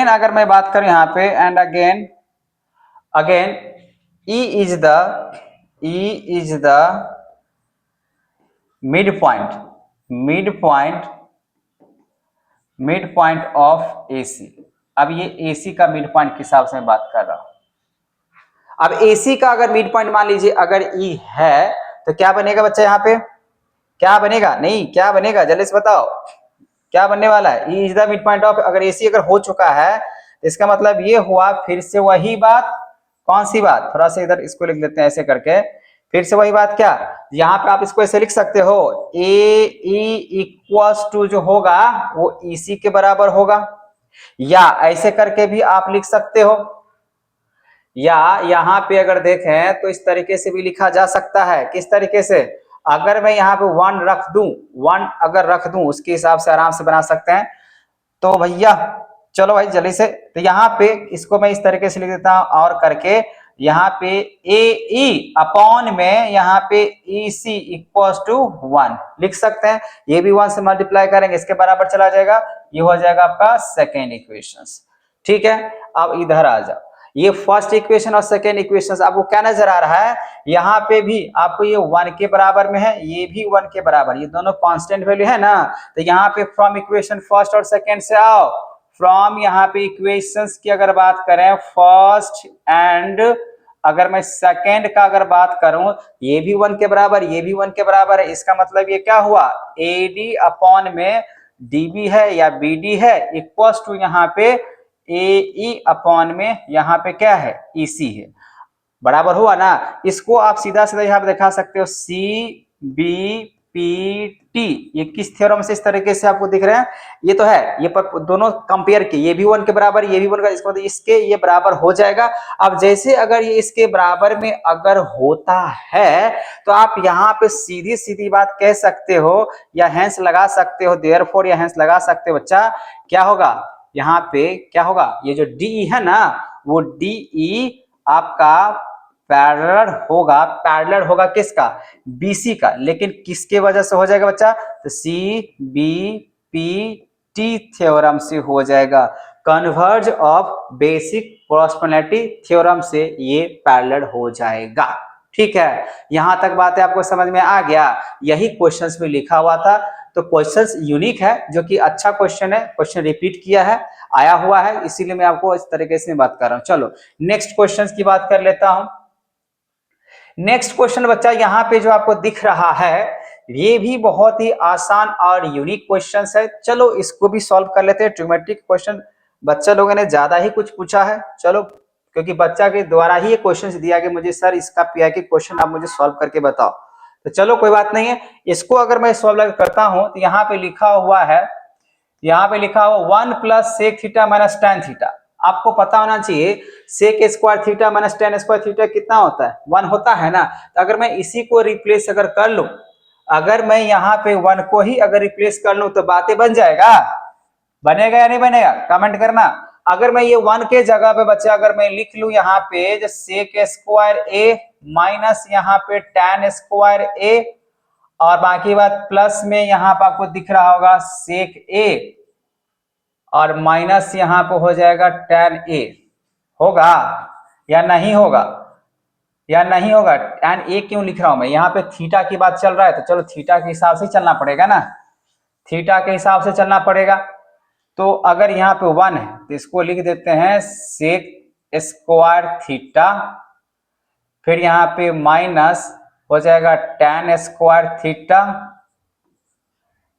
अगर मैं बात करूं यहाँ पे and again E is the mid point of AC। अब ये AC का मिड पॉइंट के हिसाब से मैं बात कर रहा हूं। अब AC का अगर मिड पॉइंट मान लीजिए अगर E है तो क्या बनेगा बच्चा, यहाँ पे क्या बनेगा, नहीं क्या बनेगा जल्दी से बताओ, क्या बनने वाला है। E is the mid point of, अगर AC अगर हो चुका है इसका मतलब ये हुआ फिर से वही बात, कौन सी बात, थोड़ा सा इधर इसको लिख लेते हैं ऐसे करके, फिर से वही बात क्या, यहाँ पे आप इसको ऐसे लिख सकते हो AE इक्वल्स टू जो होगा वो EC के बराबर होगा, या ऐसे करके भी आप लिख सकते हो, या यहाँ पे अगर देखें तो इस तरीके से भी लिखा जा सकता है। किस तरीके से, अगर मैं यहाँ पे 1 रख दूं, 1 अगर रख दूं उसके हिसाब से आराम से बना सकते हैं। तो भैया चलो भाई जल्दी से, तो यहाँ पे इसको मैं इस तरीके से लिख देता हूं और करके यहाँ पे AE अपॉन में यहाँ पे EC इक्वल्स टू 1 लिख सकते हैं। ये भी 1 से मल्टीप्लाई करेंगे इसके बराबर चला जाएगा, ये हो जाएगा आपका सेकेंड इक्वेशन। ठीक है, अब इधर आ जाओ, ये फर्स्ट इक्वेशन और सेकेंड इक्वेशन आपको क्या नजर आ रहा है, यहाँ पे भी आपको ये 1 के बराबर में है, ये भी 1 के बराबर, ये दोनों कांस्टेंट वैल्यू है ना। तो यहाँ पे फ्रॉम इक्वेशन फर्स्ट और सेकेंड से आओ, फ्रॉम यहाँ पे इक्वेशंस की अगर बात करें फर्स्ट एंड अगर मैं सेकेंड का अगर बात करूं, ये भी 1 के बराबर, ये भी 1 के बराबर है। इसका मतलब ये क्या हुआ, AD अपॉन में DB है या BD है इक्वल्स टू यहाँ पे AE अपॉन में यहाँ पे क्या है EC है, बराबर हुआ ना। इसको आप सीधा सीधा यहाँ पे दिखा सकते हो CBPT, ये किस थ्योरम से इस तरीके से आपको दिख रहे हैं, ये तो है, ये पर दोनों कंपेयर के, ये भी 1 के बराबर ये भी 1 का, इसका मतलब इसके ये बराबर हो जाएगा। अब जैसे अगर ये इसके बराबर में अगर होता है तो आप यहाँ पे सीधी सीधी बात कह सकते हो या हैंस लगा सकते हो, देयरफॉर या हैंस लगा सकते हो। बच्चा क्या होगा, यहाँ पे क्या होगा, ये जो DE है ना वो DE आपका पैरेलल होगा किसका, BC का, लेकिन किसके वजह से हो जाएगा बच्चा, तो CBPT थ्योरम से हो जाएगा, converse of basic proportionality theorem से ये पैरेलल हो जाएगा। ठीक है, यहां तक बातें आपको समझ में आ गया, यही क्वेश्चंस में लिखा हुआ था। तो क्वेश्चंस यूनिक है, जो कि अच्छा क्वेश्चन है, क्वेश्चन रिपीट किया है, आया हुआ है, इसीलिए मैं आपको इस तरीके से बात कर रहा हूं। चलो नेक्स्ट क्वेश्चंस की बात कर लेता हूं। नेक्स्ट क्वेश्चन बच्चा यहाँ पे जो आपको दिख रहा है ये भी बहुत ही आसान और यूनिक क्वेश्चन है। चलो इसको भी सॉल्व कर लेते हैं। ट्रिग्नोमेट्रिक क्वेश्चन बच्चा लोगों ने ज्यादा ही कुछ पूछा है, चलो क्योंकि बच्चा के द्वारा ही ये क्वेश्चन दिया गया मुझे, सर इसका PIQ क्वेश्चन आप मुझे सॉल्व करके बताओ। तो चलो कोई बात नहीं है, इसको अगर मैं सॉल्व करता हूं तो यहाँ पे लिखा हुआ है, यहाँ पे लिखा हुआ 1 plus sec theta minus tan theta. आपको पता होना चाहिए sec square theta minus tan square theta कितना होता है, 1 होता है ना। तो अगर मैं इसी को रिप्लेस अगर कर लूं, अगर मैं यहाँ पे 1 को ही अगर रिप्लेस कर लूं तो बातें बन जाएगा, बनेगा या नहीं बनेगा, कमेंट करना। अगर मैं ये 1 के जगह पे बच्चा अगर मैं लिख लूं यहाँ पे जो सेक स्क्वायर a माइनस यहाँ पे tan स्क्वायर a, और बाकी बात प्लस में यहाँ पे आपको दिख रहा होगा सेक a और माइनस यहाँ पे हो जाएगा tan a, होगा या नहीं होगा, या नहीं होगा। tan a क्यों लिख रहा हूं मैं, यहाँ पे थीटा की बात चल रहा है, तो चलो थीटा के हिसाब से चलना पड़ेगा ना, थीटा के हिसाब से चलना पड़ेगा। तो अगर यहाँ पे 1 है तो इसको लिख देते हैं सेक स्क्वायर थीटा, फिर यहाँ पे माइनस हो जाएगा tan स्क्वायर थीटा।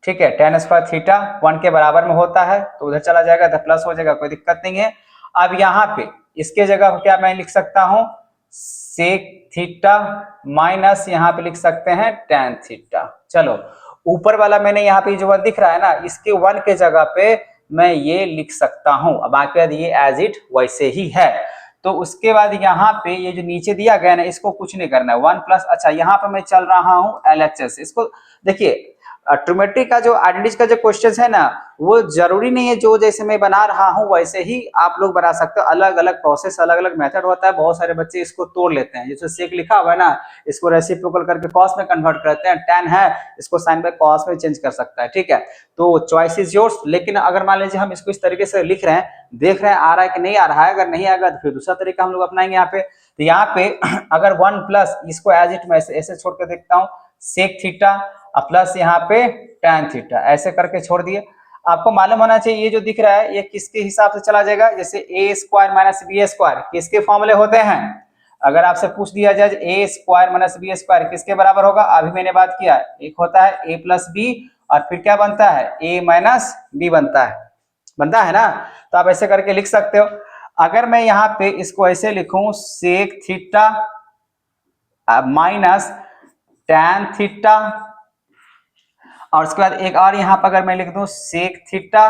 ठीक है, tan स्क्वायर थीटा 1 के बराबर में होता है तो उधर चला जाएगा तो प्लस हो जाएगा, कोई दिक्कत नहीं है। अब यहाँ पे इसके जगह क्या मैं लिख सकता हूं, सेक थीटा माइनस यहाँ पे लिख सकते हैं tan थीटा। चलो ऊपर वाला मैंने यहाँ पे जो 1 दिख रहा है ना, इसके 1 के जगह पे मैं ये लिख सकता हूँ। अब बाकी बाद ये एज इट वैसे ही है। तो उसके बाद यहाँ पे ये जो नीचे दिया गया ना, इसको कुछ नहीं करना है। 1 प्लस, अच्छा यहाँ पे मैं चल रहा हूँ LHS। इसको देखिए, ट्रिग्नोमेट्री का जो आइडेंटिटी का जो क्वेश्चन है ना, वो जरूरी नहीं है जो जैसे मैं बना रहा हूँ वैसे ही आप लोग बना सकते हो। अलग अलग प्रोसेस, अलग अलग मेथड होता है। बहुत सारे बच्चे इसको तोड़ लेते हैं। जैसे सेक लिखा हुआ है ना, इसको रेसिप्रोकल करके कॉस में कन्वर्ट करते हैं। tan है, इसको साइन बाय कॉस में चेंज कर सकता है। ठीक है, तो चॉइस इज योर्स। लेकिन अगर मान लीजिए हम इसको इस तरीके से लिख रहे हैं, देख रहे हैं आ रहा है कि नहीं आ रहा है। अगर नहीं आएगा तो फिर दूसरा तरीका हम लोग अपनाएंगे यहाँ पे। तो यहाँ पे अगर 1 प्लस, इसको एज इट मैं ऐसे छोड़ के देखता हूँ, सेक थीटा प्लस यहाँ पे tan थीटा, ऐसे करके छोड़ दिए। आपको मालूम होना चाहिए ये जो दिख रहा है ये किसके हिसाब से चला जाएगा। जैसे a square minus B square किसके फॉर्मूले होते हैं। अगर आपसे पूछ दिया जाए a square minus B square किसके बराबर होगा, अभी मैंने बात किया, एक होता है a प्लस बी और फिर क्या बनता है a माइनस बी बनता है ना। तो आप ऐसे करके लिख सकते हो। अगर मैं यहाँ पे इसको ऐसे लिखूं, sec theta minus tan theta, और उसके बाद एक और यहाँ पर अगर मैं लिख दूं सेक थीटा,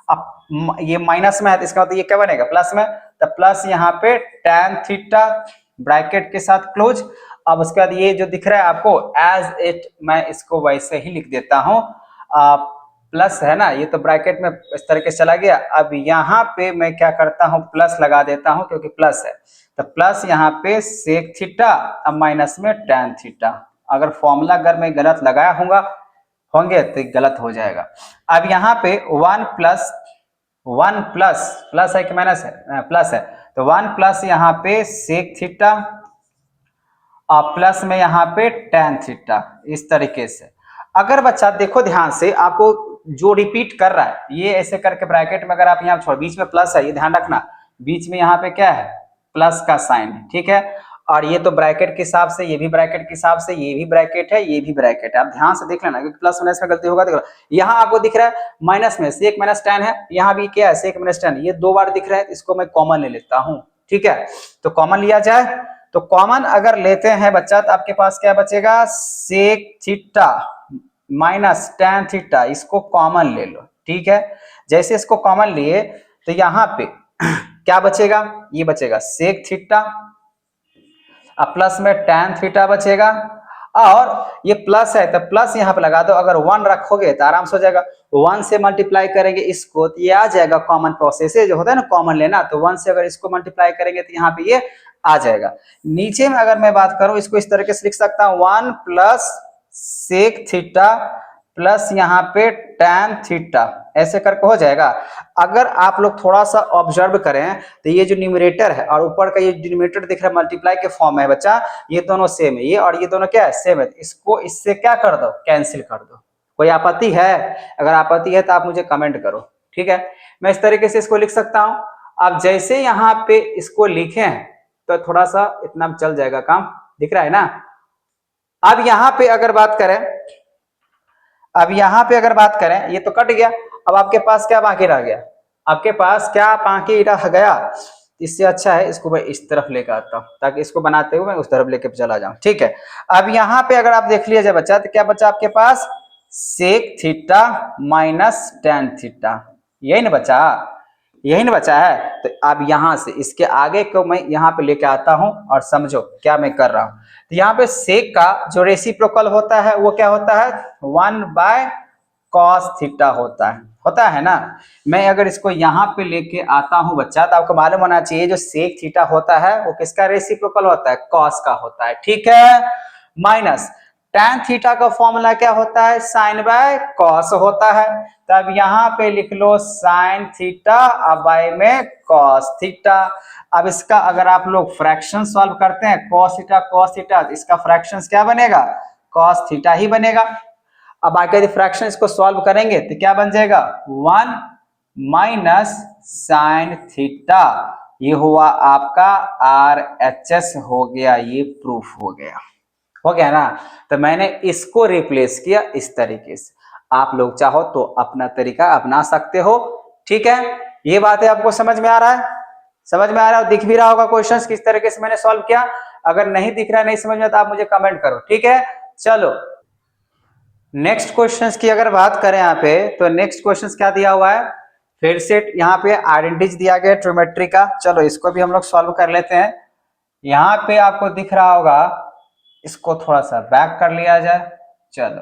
अब ये माइनस में है तो इसका मतलब ये क्या बनेगा प्लस में, तो प्लस यहाँ पे tan थीटा ब्रैकेट के साथ क्लोज। अब उसके बाद ये जो दिख रहा है आपको एज इट, मैं इसको वैसे ही लिख देता हूँ। प्लस है ना, ये तो ब्रैकेट में इस तरीके से चला गया। अब यहाँ पे मैं क्या करता हूँ, प्लस लगा देता हूँ क्योंकि प्लस है। तो प्लस यहाँ पे सेक थीटा, अब माइनस में tan थीटा। अगर फॉर्मूला अगर मैं गलत लगाया होंगे तो गलत हो जाएगा। अब यहाँ पे 1 प्लस प्लस है कि माइनस है, प्लस है, तो 1 प्लस यहाँ पे सेक थीटा और प्लस में यहाँ पे tan थीटा, इस तरीके से। अगर बच्चा देखो ध्यान से, आपको जो रिपीट कर रहा है ये ऐसे करके ब्रैकेट में अगर आप यहाँ छोड़, बीच में प्लस है, ये ध्यान रखना, बीच में यहाँ पे क्या है प्लस का साइन है। ठीक है, और ये तो ब्रैकेट के हिसाब से, ये भी ब्रैकेट के हिसाब से, ये भी ब्रैकेट है, ये भी ब्रैकेट है। आप ध्यान से देख लेना क्योंकि प्लस माइनस में गलती होगा। देखो यहाँ आपको दिख रहा है माइनस में सेक माइनस tan है, यहाँ भी क्या है सेक माइनस tan, ये 2 बार दिख रहा है, इसको मैं कॉमन ले लेता हूँ। ठीक है, तो कॉमन लिया जाए, तो कॉमन अगर लेते हैं बच्चा तो आपके पास क्या बचेगा, sec theta minus tan theta, इसको कॉमन ले लो। ठीक है, जैसे इसको कॉमन लिए तो यहाँ पे क्या बचेगा, ये बचेगा सेक थीटा अब प्लस में tan थीटा बचेगा, और ये प्लस है तो प्लस यहाँ पे लगा दो। अगर 1 रखोगे तो आराम से हो जाएगा, 1 से मल्टीप्लाई करेंगे इसको तो ये आ जाएगा। कॉमन प्रोसेस है जो होता है ना कॉमन लेना, तो 1 से अगर इसको मल्टीप्लाई करेंगे तो यहाँ पे ये आ जाएगा। नीचे में अगर मैं बात करूं, इसको इस तरीके से लिख सकता हूं, 1 प्लस सेक थीटा प्लस यहाँ पे tan थीटा, ऐसे करके हो जाएगा। अगर आप लोग थोड़ा सा ऑब्जर्व करें तो ये जो न्यूमरेटर है और ऊपर का ये डिनोमिनेटर दिख रहा है मल्टीप्लाई के फॉर्म में है बच्चा, ये दोनों सेम है, ये और ये दोनों क्या है सेम है। इसको इससे क्या कर दो, कैंसिल कर दो। कोई आपत्ति है? अगर आपत्ति है तो आप मुझे कमेंट करो। ठीक है, मैं इस तरीके से इसको लिख सकता हूं। अब जैसे यहाँ पे इसको लिखे तो थोड़ा सा इतना चल जाएगा काम, दिख रहा है ना। अब यहाँ पे अगर बात करें, ये तो कट गया। अब आपके पास क्या बाकी रह गया, आपके पास क्या बाकी रह गया, इससे अच्छा है इसको मैं इस तरफ लेकर आता हूं ताकि इसको बनाते हुए मैं उस तरफ लेके चला जाऊं। ठीक है, अब यहाँ पे अगर आप देख लिया जाए बच्चा तो क्या बचा आपके पास, sec theta minus tan theta, यही ना बचा, यही ना बचा है। तो अब यहां से इसके आगे को मैं यहाँ पे लेके आता हूं और समझो क्या मैं कर रहा हूं। तो यहाँ पे सेक का जो रेसिप्रोकल होता है वो क्या होता है, 1 बाय कॉस थीटा होता है ना। मैं अगर इसको यहाँ पे लेके आता हूं बच्चा तो आपको मालूम होना चाहिए जो सेक थीटा होता है वो किसका रेसिप्रोकल होता है, कॉस का होता है। ठीक है, माइनस tan थीटा का फॉर्मूला क्या होता है, साइन बाय कॉस होता है। तब यहाँ पे लिख लो साइन थीटा अब बाय में कॉस थीटा। अब इसका अगर आप लोग फ्रैक्शन सॉल्व करते हैं कॉस थीटा, इसका फ्रैक्शन क्या बनेगा, कॉस थीटा ही बनेगा। अब आगे फ्रैक्शन इसको सॉल्व करेंगे तो क्या बन जाएगा, 1 माइनस साइन थीटा, ये हुआ आपका RHS हो गया, ये प्रूफ हो गया ना। तो मैंने इसको रिप्लेस किया इस तरीके से। आप लोग चाहो तो अपना तरीका अपना सकते हो। ठीक है, ये बात है आपको समझ में आ रहा है, समझ में आ रहा है, दिख भी रहा होगा क्वेश्चंस किस तरीके से मैंने सॉल्व किया। अगर नहीं दिख रहा है, नहीं समझ में तो आप मुझे कमेंट करो। ठीक है, चलो नेक्स्ट क्वेश्चंस की अगर बात करें यहाँ पे, तो नेक्स्ट क्वेश्चंस क्या दिया हुआ है, फिर से यहाँ पे आइडेंटिटीज दिया गया ट्रिग्नोमेट्री का। चलो इसको भी हम लोग सॉल्व कर लेते हैं। यहाँ पे आपको दिख रहा होगा, इसको थोड़ा सा बैक कर लिया जाए। चलो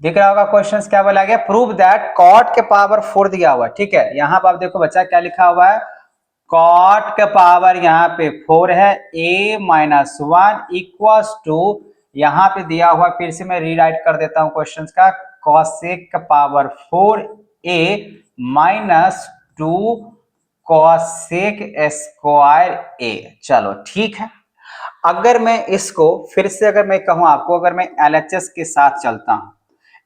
दिख रहा होगा क्वेश्चंस क्या बोला गया, प्रूव दैट कॉट के पावर 4 दिया हुआ है। ठीक है, यहाँ पे आप देखो बच्चा क्या लिखा हुआ है, कॉट के पावर यहाँ पे 4 है, a माइनस 1 इक्वल्स टू, यहाँ पे दिया हुआ, फिर से मैं रीराइट कर देता हूं क्वेश्चंस का, कॉसेक का power 4a minus 2 cosec square a। चलो ठीक है, अगर मैं इसको फिर से अगर मैं कहूं आपको, अगर मैं LHS के साथ चलता हूं,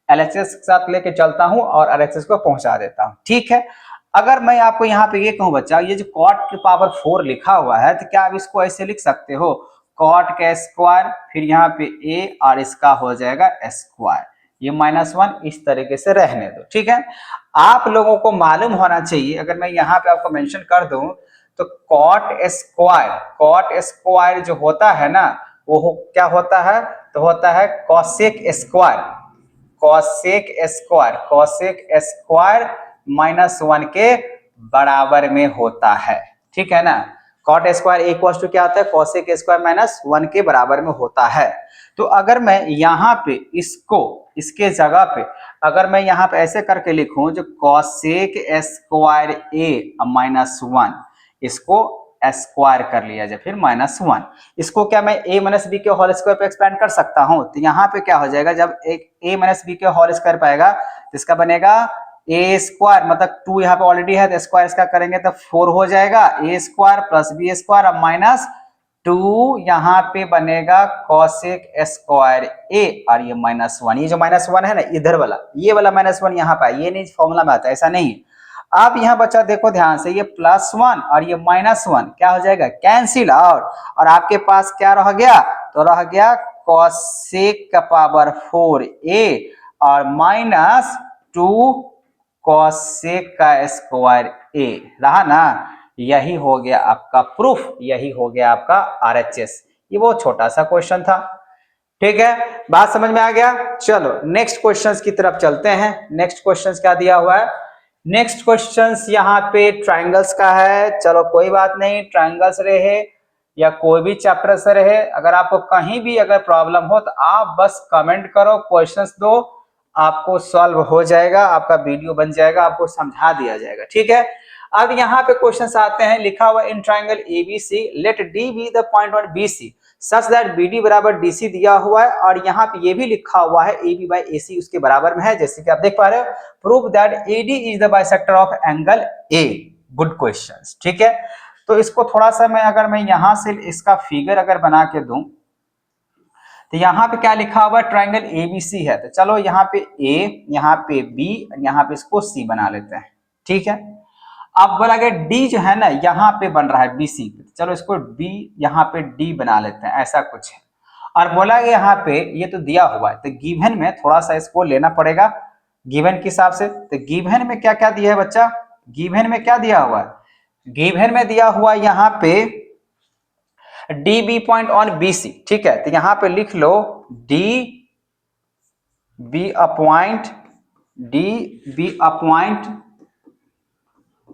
LHS के साथ लेके चलता हूं और LHS को पहुंचा देता हूं, ठीक है। अगर मैं आपको यहाँ पे ये कहूं बच्चा, ये जो कॉट के पावर 4 लिखा हुआ है, तो क्या आप इसको ऐसे लिख सकते हो, कॉट का स्क्वायर, फिर यहाँ पे a और इसका हो जाएगा स्क्वायर, ये -1 इस तरीके से रहने दो। ठीक है, आप लोगों को मालूम होना चाहिए, अगर मैं यहाँ पे आपको मेंशन कर दूं, तो कॉट स्क्वायर जो होता है ना, वो क्या होता है, तो होता है कॉसेक स्क्वायर, कॉसेक स्क्वायर -1 के बराबर में होता है। ठीक है ना, कॉट स्क्वायर इक्वल टू क्या होता है, कॉसेक स्क्वायर -1 के बराबर में होता है। तो अगर मैं यहाँ पे इसको, इसके जगह पे अगर मैं यहाँ पे ऐसे करके लिखूं, जो कॉसेक स्क्वायर a -1, इसको स्क्वायर कर लिया जाए, फिर -1, इसको क्या मैं a माइनस बी के होल स्क्वायर पे एक्सपेंड कर सकता हूं। तो यहाँ पे क्या हो जाएगा, जब एक a माइनस बी के होल स्क्वायर पाएगा, तो इसका बनेगा a स्क्वायर, मतलब 2 यहाँ पे ऑलरेडी है, तो स्क्वायर इसका करेंगे तो 4 हो जाएगा, a square plus b square, अब -2 यहाँ पे बनेगा कॉसेक स्क्वायर a, और ये -1, ये जो -1 है ना इधर वाला, ये वाला -1 यहाँ पे, ये नहीं फॉर्मूला में आता है, ऐसा नहीं। अब यहाँ बच्चा देखो ध्यान से, ये +1 और ये -1 क्या हो जाएगा, कैंसिल आउट, और आपके पास क्या रह गया, तो रह गया कॉसेक का पावर 4a और -2 कॉसेक का स्क्वायर a रहा ना। यही हो गया आपका प्रूफ, यही हो गया आपका RHS। ये बहुत छोटा सा क्वेश्चन था। ठीक है, बात समझ में आ गया। चलो नेक्स्ट क्वेश्चंस की तरफ चलते हैं। नेक्स्ट क्वेश्चंस क्या दिया हुआ है, नेक्स्ट क्वेश्चंस यहाँ पे ट्रायंगल्स का है। चलो कोई बात नहीं, ट्रायंगल्स रहे या कोई भी चैप्टर से रहे, अगर आपको कहीं भी अगर प्रॉब्लम हो तो आप बस कमेंट करो, क्वेश्चंस दो, आपको सॉल्व हो जाएगा, आपका वीडियो बन जाएगा, आपको समझा दिया जाएगा। ठीक है, अब यहाँ पे क्वेश्चंस आते हैं, लिखा हुआ in triangle ABC let D be the point on BC such that BD बराबर DC दिया हुआ है, और यहाँ पे ये भी लिखा हुआ है AB बाई AC उसके बराबर में है, जैसे कि आप देख पा रहे हो, prove that AD is the bisector of angle A। Good questions. ठीक है, तो इसको थोड़ा सा मैं अगर मैं यहाँ से इसका फिगर अगर बना के दूं, तो यहाँ पे क्या लिखा हुआ है, ट्रायंगल ABC है, तो चलो यहाँ पे A, यहाँ पे B, यहाँ पे इसको C बना लेते हैं। ठीक है, अब बोला गया D जो है ना यहाँ पे बन रहा है BC पे, चलो इसको B यहाँ पे D बना लेते हैं, ऐसा कुछ है। और बोला गया यहाँ पे ये तो दिया हुआ है, तो गिवन में थोड़ा सा इसको लेना पड़ेगा गिवन के हिसाब से। तो गिवन में क्या क्या दिया है बच्चा, गिवन में क्या दिया हुआ है, गिवन में दिया हुआ यहाँ पे DB पॉइंट ऑन BC। ठीक है, तो यहाँ पे लिख लो DB अपॉइंट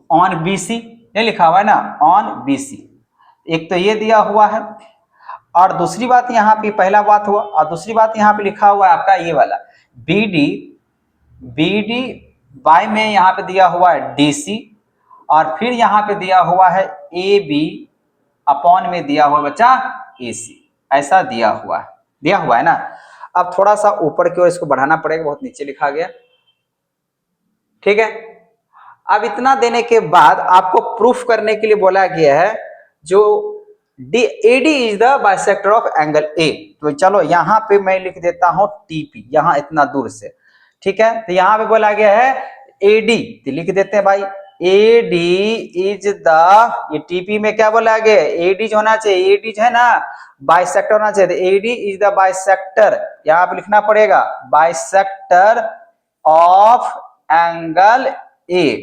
ऑन BC, ये लिखा हुआ है ना ऑन BC, एक तो ये दिया हुआ है, और दूसरी बात यहाँ पे, पहला बात हुआ, और दूसरी बात यहाँ पे लिखा हुआ है आपका ये वाला BD बाय में यहाँ पे दिया हुआ है DC, और फिर यहाँ पे दिया हुआ है AB अपॉन में दिया हुआ बच्चा AC, ऐसा दिया हुआ है ना। अब थोड़ा सा ऊपर की ओर इसको बढ़ाना पड़ेगा, बहुत नीचे लिखा गया। ठीक है, अब इतना देने के बाद आपको प्रूफ करने के लिए बोला गया है जो AD is the bisector of angle A। तो चलो यहाँ पे मैं लिख देता हूं TP, यहाँ इतना दूर से। ठीक है, तो यहाँ पे बोला गया है AD, तो लिख देते हैं भाई AD इज द, ये TP में क्या बोला गया है, AD जो होना चाहिए, AD जो है ना बाइसेक्टर होना चाहिए, तो AD इज द बाइसेक्टर, यहाँ पे लिखना पड़ेगा बाइसेक्टर ऑफ एंगल A।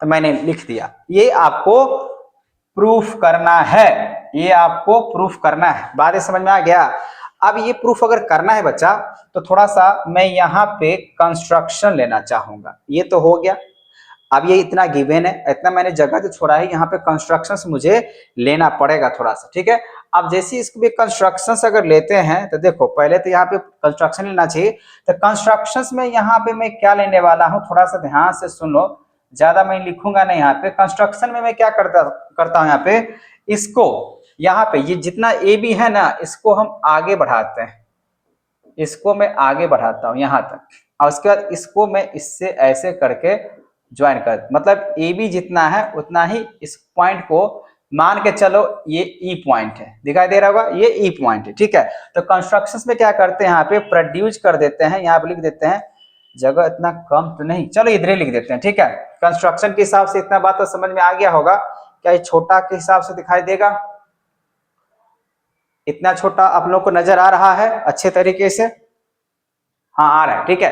तो मैंने लिख दिया, ये आपको प्रूफ करना है, ये आपको प्रूफ करना है। बात समझ में आ गया। अब ये प्रूफ अगर करना है बच्चा तो थोड़ा सा मैं यहाँ पे कंस्ट्रक्शन लेना चाहूंगा। ये तो हो गया, अब ये इतना गिवन है, इतना मैंने जगह तो छोड़ा है, यहाँ पे कंस्ट्रक्शंस मुझे लेना पड़ेगा थोड़ा सा, ठीक है। अब जैसे इसको भी कंस्ट्रक्शंस अगर लेते हैं तो देखो पहले तो यहाँ पे कंस्ट्रक्शन लेना चाहिए। तो कंस्ट्रक्शंस में यहाँ पे मैं क्या लेने वाला हूँ, थोड़ा सा ध्यान से सुन लो, ज्यादा मैं लिखूंगा नहीं। यहाँ पे कंस्ट्रक्शन में मैं क्या करता हूँ, यहाँ पे इसको, यहाँ पे ये जितना ए बी है ना, इसको हम आगे बढ़ाते हैं, इसको मैं आगे बढ़ाता हूँ यहाँ तक, और उसके बाद इसको मैं इससे ऐसे करके ज्वाइन कर, मतलब ए बी जितना है उतना ही इस पॉइंट को मान के चलो ये ई पॉइंट है, दिखाई दे रहा होगा, ये ई पॉइंट है, ठीक है। तो कंस्ट्रक्शंस में क्या करते हैं, यहाँ पे प्रोड्यूस कर देते हैं, यहाँ पे लिख देते हैं, जगह इतना कम तो नहीं, चलो इधर ही लिख देते हैं, ठीक है। कंस्ट्रक्शन के हिसाब से इतना बात तो समझ में आ गया होगा। क्या ये छोटा के हिसाब से दिखाई देगा, इतना छोटा आप लोग को नजर आ रहा है अच्छे तरीके से? हाँ आ रहा है, ठीक है।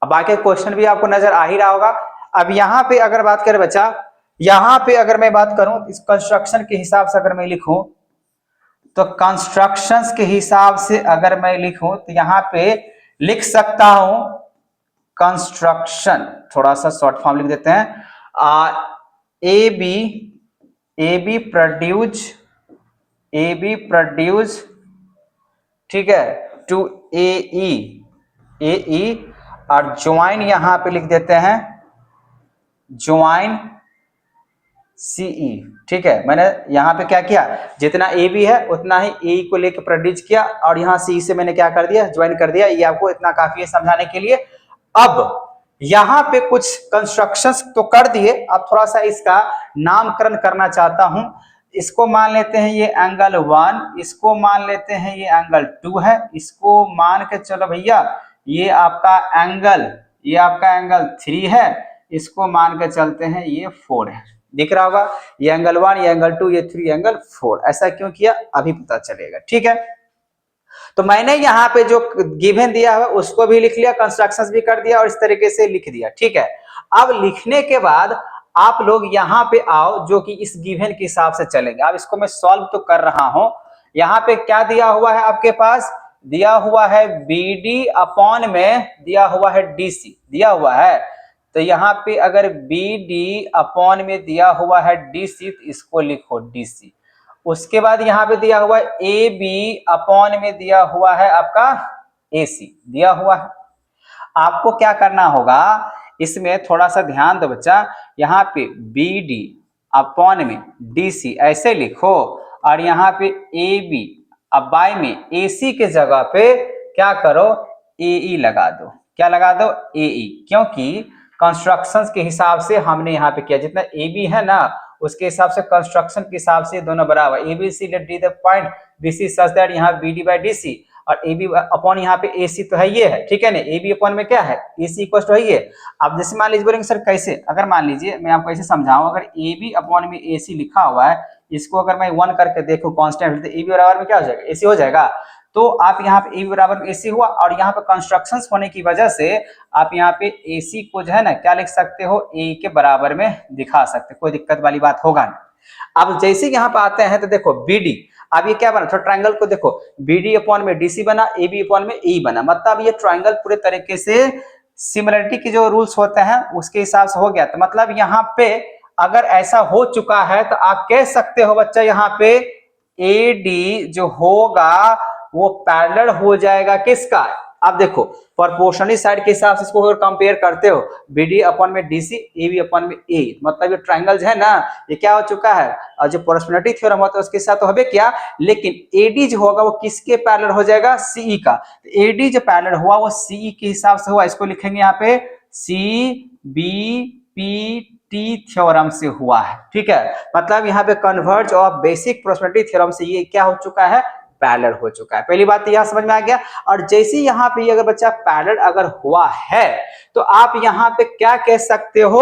अब बाकी क्वेश्चन भी आपको नजर आ ही रहा होगा। अब यहाँ पे अगर बात करें बच्चा, यहाँ पे अगर मैं बात करूं इस कंस्ट्रक्शन के हिसाब से अगर मैं लिखूं, तो कंस्ट्रक्शंस के हिसाब से अगर मैं लिखूं तो यहाँ पे लिख सकता हूं कंस्ट्रक्शन, थोड़ा सा शॉर्ट फॉर्म लिख देते हैं, ए बी प्रोड्यूस, ठीक है, टू ए ई, और ज्वाइन यहां पे लिख देते हैं ज्वाइन सीई, ठीक है। मैंने यहाँ पे क्या किया, जितना ए बी है उतना ही ए को लेकर प्रोड्यूस किया, और यहाँ सी से मैंने क्या कर दिया, ज्वाइन कर दिया। ये आपको इतना काफी है समझाने के लिए। अब यहाँ पे कुछ कंस्ट्रक्शंस तो कर दिए, अब थोड़ा सा इसका नामकरण करना चाहता हूं। इसको मान लेते हैं ये एंगल 1, इसको मान लेते हैं ये एंगल 2 है, इसको मान के चलो भैया ये आपका एंगल 3 है, इसको मान के चलते हैं ये 4 है, दिख रहा होगा, ये एंगल 1, ये एंगल 2, ये 3, एंगल 4। ऐसा क्यों किया अभी पता चलेगा, ठीक है। तो मैंने यहाँ पे जो गिवन दिया है उसको भी लिख लिया, कंस्ट्रक्शंस भी कर दिया और इस तरीके से लिख दिया, ठीक है। अब लिखने के बाद आप लोग यहाँ पे आओ, जो कि इस गिवन के हिसाब से चलेंगे। अब इसको मैं सॉल्व तो कर रहा हूं। यहाँ पे क्या दिया हुआ है आपके पास, दिया हुआ है BD अपॉन में दिया हुआ है DC, दिया हुआ है। तो यहाँ पे अगर BD अपॉन में दिया हुआ है DC, तो इसको लिखो DC। उसके बाद यहाँ पे दिया हुआ है AB अपॉन में दिया हुआ है आपका AC, दिया हुआ है। आपको क्या करना होगा, इसमें थोड़ा सा ध्यान दो बच्चा, यहाँ पे BD अपॉन में DC ऐसे लिखो, और यहाँ पे AB अब बाय में AC के जगह पे क्या करो, AE लगा दो। क्या लगा दो, AE, क्योंकि कंस्ट्रक्शंस के हिसाब से हमने यहाँ पे किया, जितना AB है ना उसके हिसाब से कंस्ट्रक्शन के हिसाब से दोनों बराबर, ABC let D the point BC such that यहाँ BD बाय DC, और AB अपॉन यहाँ पे AC तो है ये है, ठीक है ना, AB अपॉन में क्या है AC इक्वल टू है ये। अब जैसे मान लीजिए बोलेंगे सर कैसे, अगर मान लीजिए मैं आपको ऐसे समझाऊं, अगर AB अपॉन में AC लिखा हुआ है, इसको अगर मैं 1 करके देखूं कांस्टेंट, तो AB बराबर में क्या हो जाएगा, AC हो जाएगा। तो आप यहाँ पे AB बराबर में AC हुआ, और यहाँ पे कंस्ट्रक्शंस होने की वजह से आप यहाँ पे AC को जो है ना क्या लिख सकते हो, A के बराबर में दिखा सकते, कोई दिक्कत वाली बात होगा नहीं। अब जैसे यहाँ पे आते हैं तो देखो BD, अब ये क्या बना, तो ट्रायंगल को देखो, BD अपॉन में DC बना, AB अपॉन में E बना, मतलब ये ट्रायंगल पूरे तरीके से सिमिलरिटी के जो रूल्स होते हैं उसके हिसाब से हो गया। तो मतलब यहाँ पे अगर ऐसा हो चुका है तो आप कह सकते हो बच्चा, यहाँ पे AD जो होगा वो पैरेलल हो जाएगा किसका, अब देखो प्रोपोर्शनली साइड के हिसाब से इसको अगर कंपेयर करते हो, BD अपॉन में DC, AB अपॉन में A, मतलब ये ट्रायंगल है ना, ये क्या हो चुका है, और जो प्रोपोर्शनलिटी थ्योरम होता है उसके साथ तो हमें क्या, लेकिन AD जो होगा वो किसके पैरेलल हो जाएगा, CE का। तो AD जो पैरेलल हुआ वो CE के हिसाब से हुआ, इसको लिखेंगे यहाँ पे CBPT थ्योरम से हुआ है, ठीक है। मतलब यहाँ पे converse of basic proportionality theorem से ये क्या हो चुका है, पैरेलल हो चुका है। पहली बात यहां समझ में आ गया। और जैसे यहाँ पे अगर बच्चा पैरेलल अगर हुआ है तो आप यहाँ पे क्या कह सकते हो,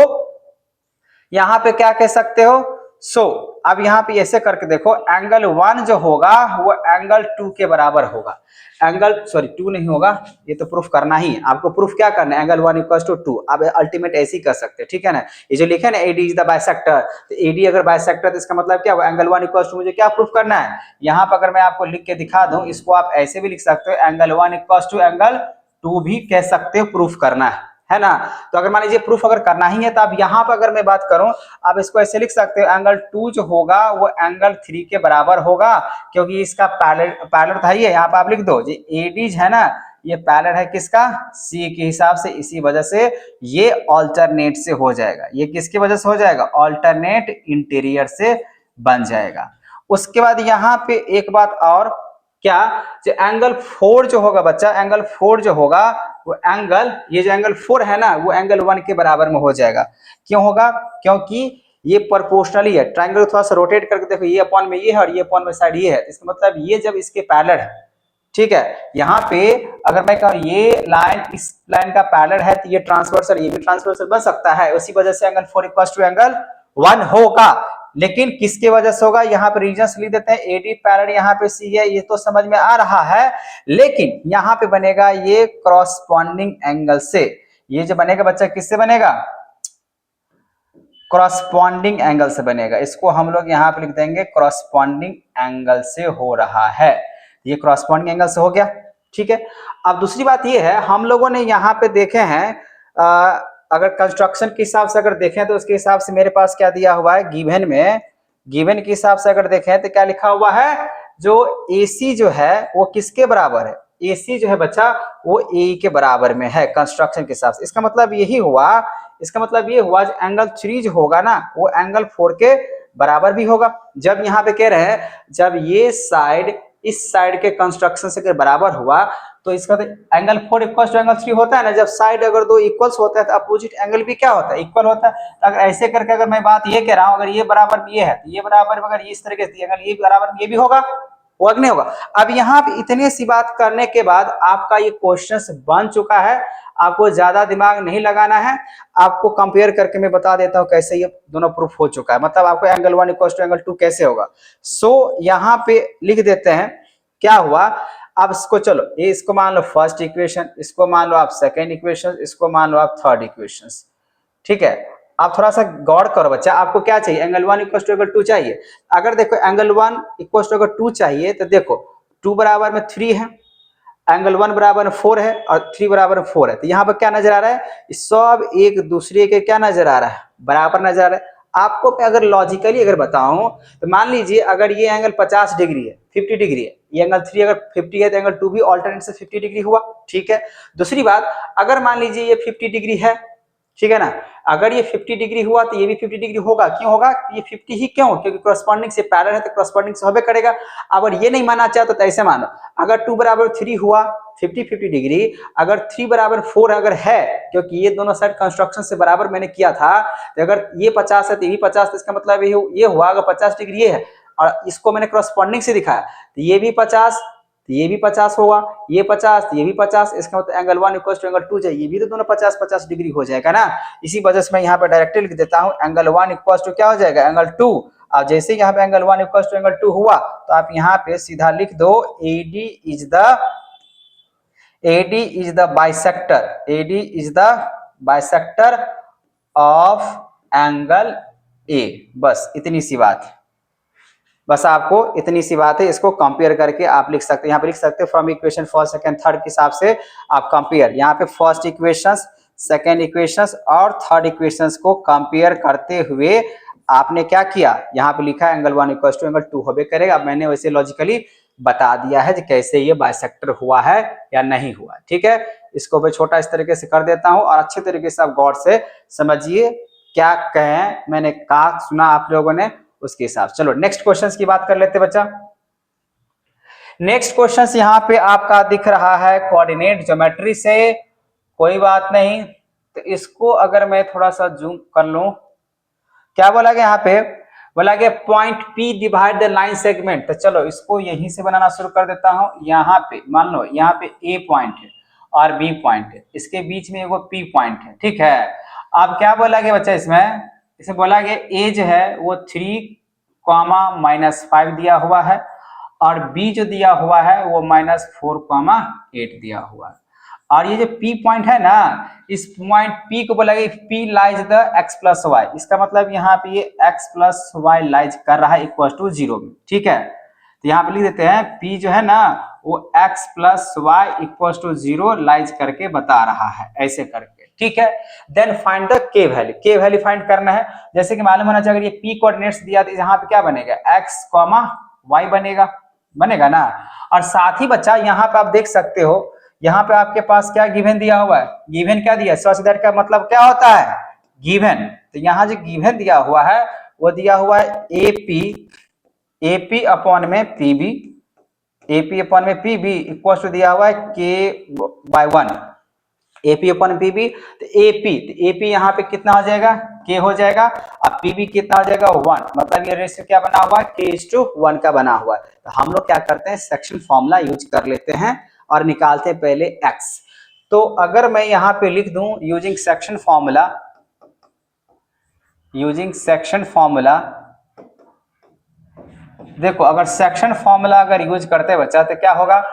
यहाँ पे क्या कह सकते हो, सो अब यहाँ पे ऐसे करके देखो, एंगल 1 जो होगा वो एंगल 2 के बराबर होगा। एंगल सॉरी 2 नहीं होगा, ये तो प्रूफ करना ही है आपको। प्रूफ क्या करना है, एंगल 1 इक्वल टू 2। अब अल्टीमेट ऐसे ही कर सकते हैं, ठीक है ना। ये जो लिखे ना AD इज द बाइसेक्टर, तो AD अगर बाइसेक्टर तो इसका मतलब क्या हुआ, एंगल 1 इक्वल टू, मुझे क्या प्रूफ करना है यहाँ पर। अगर मैं आपको लिख के दिखा दूं, इसको आप ऐसे भी लिख सकते हो, एंगल 1 इक्वल टू एंगल 2 भी कह सकते हो, प्रूफ करना है ना। तो अगर मान लीजिए प्रूफ अगर करना ही है तो अब यहाँ पर अगर मैं बात करूं, आप इसको ऐसे लिख सकते हो, एंगल 2 जो होगा वो एंगल 3 के बराबर होगा, क्योंकि इसका पैरेलल था ये। यहाँ पे आप लिख दो जी AD है ना, ये पैरेलल है किसका, C के हिसाब से, इसी वजह से ये ऑल्टरनेट से हो जाएगा। ये किसकी वजह से हो जाएगा, ऑल्टरनेट इंटीरियर से बन जाएगा। उसके बाद यहाँ पे एक बात और, क्या, जो एंगल 4 जो होगा बच्चा, एंगल 4 जो होगा वो एंगल, ये जो एंगल 4 है ना, वो एंगल 1 के बराबर में हो जाएगा। क्यों होगा, क्योंकि ये प्रोपोर्शनली है। ट्रायंगल थोड़ा सा रोटेट करके देखो, ये अपॉन में ये है और ये अपॉन में साइड ये है, इसका मतलब ये जब इसके पैरेलल है, ठीक है। यहाँ पे अगर मैं कहूँ ये लाइन इस लाइन का पैरेलल है तो ये ट्रांसवर्सल, ये भी ट्रांसवर्सल बन सकता है, उसी वजह से एंगल 4 इक्वल टू एंगल 1 होगा। लेकिन किसके वजह से होगा, यहाँ पे रीजन लिख देते हैं, AD पैरेलल यहाँ पे C है, ये तो समझ में आ रहा है। लेकिन यहाँ पे बनेगा ये क्रॉसपॉन्डिंग एंगल से। ये जो बनेगा बच्चा किससे बनेगा, क्रॉसपॉन्डिंग एंगल से बनेगा। इसको हम लोग यहाँ पे लिख देंगे क्रॉसपॉन्डिंग एंगल से हो रहा है, ये क्रॉसपॉन्डिंग एंगल से हो गया, ठीक है। अब दूसरी बात ये है, हम लोगों ने यहाँ पे देखे हैं, अगर कंस्ट्रक्शन के हिसाब से अगर देखें तो उसके हिसाब से मेरे पास क्या दिया हुआ है, गिवन में, गिवन के हिसाब से अगर देखें तो क्या लिखा हुआ है, जो AC जो है वो किसके बराबर है, AC जो है बच्चा वो AE के बराबर में है कंस्ट्रक्शन के हिसाब से। इसका मतलब यही हुआ, इसका मतलब ये हुआ एंगल 3 जो होगा ना वो एंगल 4 के बराबर भी होगा। जब यहाँ पे कह रहे हैं जब ये साइड इस साइड के कंस्ट्रक्शन से बराबर हुआ तो इसका तो एंगल 4 इक्वल टू एंगल 3 होता है ना। जब साइड अगर दो इक्वल्स होता है तो अपोजिट एंगल भी क्या होता है, इक्वल होता है। तो अगर ऐसे करके अगर मैं बात ये कह रहा हूँ, अगर ये बराबर ये है तो ये बराबर, अगर इस तरीके से अगर ये बराबर ये भी होगा, वो नहीं होगा। अब यहाँ पे इतनी सी बात करने के बाद आपका ये क्वेश्चन बन चुका है, आपको ज्यादा दिमाग नहीं लगाना है। आपको कंपेयर करके मैं बता देता हूँ कैसे ये दोनों प्रूफ हो चुका है, मतलब आपको एंगल 1 इक्वल टू एंगल 2 कैसे होगा। सो यहाँ पे लिख देते हैं क्या हुआ। अब इसको चलो, ये इसको मान लो फर्स्ट इक्वेशन, इसको मान लो आप सेकेंड इक्वेशन, इसको मान लो आप थर्ड इक्वेशन, ठीक है। आप थोड़ा सा गौर करो बच्चा, आपको क्या चाहिए, एंगल 1 इक्वल टू एंगल 2 चाहिए। अगर देखो एंगल 1 इक्वल टू एंगल 2 चाहिए तो देखो 2 बराबर में 3 है, एंगल 1 बराबर में 4 है और 3 बराबर में 4 है। तो यहाँ पर क्या नजर आ रहा है, सब एक दूसरे के क्या नजर आ रहा है, बराबर नजर आ रहा है। आपको अगर लॉजिकली अगर बताऊं तो मान लीजिए अगर ये एंगल 50 डिग्री है, 50 डिग्री है, ये एंगल 3 अगर 50 है तो एंगल 2 भी ऑल्टरनेट से 50 डिग्री हुआ, ठीक है। दूसरी बात, अगर मान लीजिए ये 50 डिग्री है, ठीक है ना, अगर ये 50 डिग्री हुआ तो ये भी 50 डिग्री होगा। क्यों होगा, ये 50 ही क्यों, क्योंकि करस्पॉन्डिंग से पैरेलल है तो करस्पॉन्डिंग से होबे करेगा। अगर ये नहीं मानना चाहते तो ऐसे मानो, अगर 2 बराबर 3 हुआ 50 डिग्री, अगर 3 बराबर 4 अगर है, क्योंकि ये दोनों साइड कंस्ट्रक्शन से बराबर मैंने किया था, तो अगर ये 50 है तो ये 50, तो इसका मतलब ये हुआ अगर 50 डिग्री ये है और इसको मैंने करस्पॉन्डिंग से दिखाया तो ये भी 50, तो ये भी 50 होगा, ये 50 तो ये भी 50, इसका मतलब एंगल 1 इक्वल टू एंगल 2 चाहिए, ये भी तो दोनों 50 डिग्री हो जाएगा ना। इसी वजह से मैं यहाँ पे डायरेक्टली लिख देता हूँ एंगल 1 इक्वल टू क्या हो जाएगा, एंगल 2। अब जैसे यहाँ पे एंगल 1 इक्वल टू एंगल 2 हुआ तो आप यहाँ पे सीधा लिख दो AD is the bisector of angle A। बस इतनी सी बात है, बस आपको इतनी सी बात है। इसको कंपेयर करके आप लिख सकते हैं, यहाँ पे लिख सकते हैं from equation first second third के हिसाब से आप कंपेयर, यहाँ पे फर्स्ट इक्वेशंस, सेकंड इक्वेशंस और थर्ड इक्वेशंस को कंपेयर करते हुए आपने क्या किया, यहाँ पे लिखा एंगल 1 इक्वल टू एंगल 2 होबे करेगा। अब मैंने वैसे लॉजिकली बता दिया है कि कैसे ये बाइसेक्टर हुआ है या नहीं हुआ, ठीक है। इसको मैं छोटा इस तरीके से कर देता हूँ और अच्छे तरीके से आप गौर से समझिए क्या कहें, मैंने कहा सुना आप लोगों ने उसके हिसाब। चलो नेक्स्ट क्वेश्चंस की बात कर लेते बच्चा। नेक्स्ट क्वेश्चंस यहाँ पे आपका दिख रहा है कोऑर्डिनेट ज्योमेट्री से, कोई बात नहीं। तो इसको अगर मैं थोड़ा सा जूम कर लूं, क्या बोला गया यहाँ पे, बोला गया point P divide the line segment. तो चलो इसको यहीं से बनाना शुरू कर देता हूं। यहाँ पे मान लो यहाँ पे A पॉइंट है और B पॉइंट है, इसके बीच में एगो P पॉइंट है, ठीक है। अब क्या बोला गया बच्चा इसमें, इसे बोला गया ए जो है वो 3, -5 दिया हुआ है और बी जो दिया हुआ है वो -4, 8 दिया हुआ है। और ये जो P पॉइंट है ना, इस पॉइंट P को बोला गया P lies the x plus y. इसका मतलब यहाँ पे ये x प्लस वाई लाइज कर रहा है इक्वल टू 0 में। ठीक है, तो यहाँ पे लिख देते हैं P जो है ना वो x plus y equal to 0 lies करके बता रहा है, ऐसे करके। ठीक है, then find the k value. k value find करना है। जैसे कि मालूम होना चाहिए, अगर ये p कोऑर्डिनेट्स दिया तो यहाँ पे क्या बनेगा, x, y बनेगा ना। और साथ ही बच्चा यहाँ पे आप देख सकते हो, यहाँ पे आपके पास क्या गिवन दिया हुआ है, गिवन क्या दिया, सच दैट का मतलब क्या होता है, गिवन। तो यहाँ जो गिवन दिया हुआ है वो दिया हुआ है AP अपॉन में PB, AP अपॉन में PB इक्वल टू दिया हुआ है K/1, AP अपॉन PB। तो AP यहाँ पे कितना हो जाएगा, K हो जाएगा, अब PB कितना हो जाएगा 1, मतलब ये रेशियो क्या बना हुआ है, K/1 का बना हुआ है। तो हम लोग क्या करते हैं, सेक्शन फॉर्मूला यूज कर लेते हैं और निकालते हैं पहले x। तो अगर मैं यहाँ पे लिख दूं यूजिंग सेक्शन फॉर्मूला, देखो अगर सेक्शन फॉर्मूला अगर यूज करते हैं बच्चा तो क्या होगा,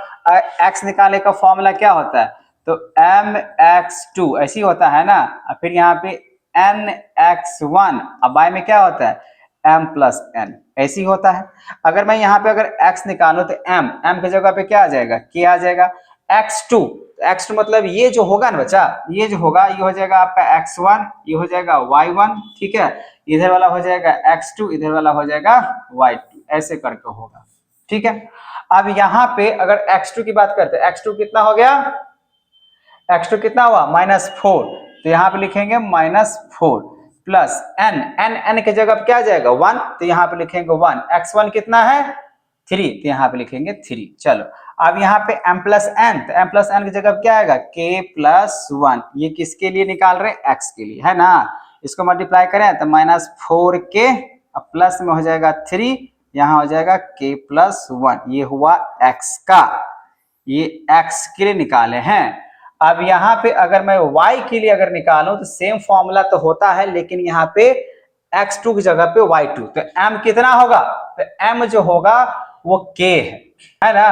x निकालने का फॉर्मूला क्या होता है, तो mx2 ऐसी होता है ना, और फिर यहाँ पे nx1, अब y में क्या होता है m प्लस n, ऐसी होता है। अगर मैं यहाँ पे अगर x निकालूं तो m की जगह पे क्या आ जाएगा, k आ जाएगा। x2 मतलब ये जो होगा ना बच्चा, ये जो होगा ये हो जाएगा आपका x1, ये हो जाएगा y1, ठीक है, इधर वाला हो जाएगा x2, इधर वाला हो जाएगा y2, ऐसे करके होगा। ठीक है, अब यहाँ पे अगर x2 की बात करते हैं, x2 कितना हो गया, x2 कितना हुआ -4, तो यहाँ पे लिखेंगे -4 प्लस n की जगह पे क्या आ जाएगा 1, तो यहाँ पे लिखेंगे 1, x1 कितना है 3, तो यहाँ पे लिखेंगे 3। चलो अब यहाँ पे m प्लस n, तो m प्लस n की जगह क्या आएगा k+1, ये किसके लिए निकाल रहे हैं, x के लिए, है ना। इसको मल्टीप्लाई करें तो -4k, अब प्लस में हो जाएगा 3, यहाँ हो जाएगा k+1, ये हुआ x का, ये x के लिए निकाले हैं। अब यहाँ पे अगर मैं y के लिए अगर निकालूं तो सेम फॉर्मूला तो होता है, लेकिन यहाँ पे x2 की जगह पे y2, तो m कितना होगा, तो m जो होगा वो k है ना,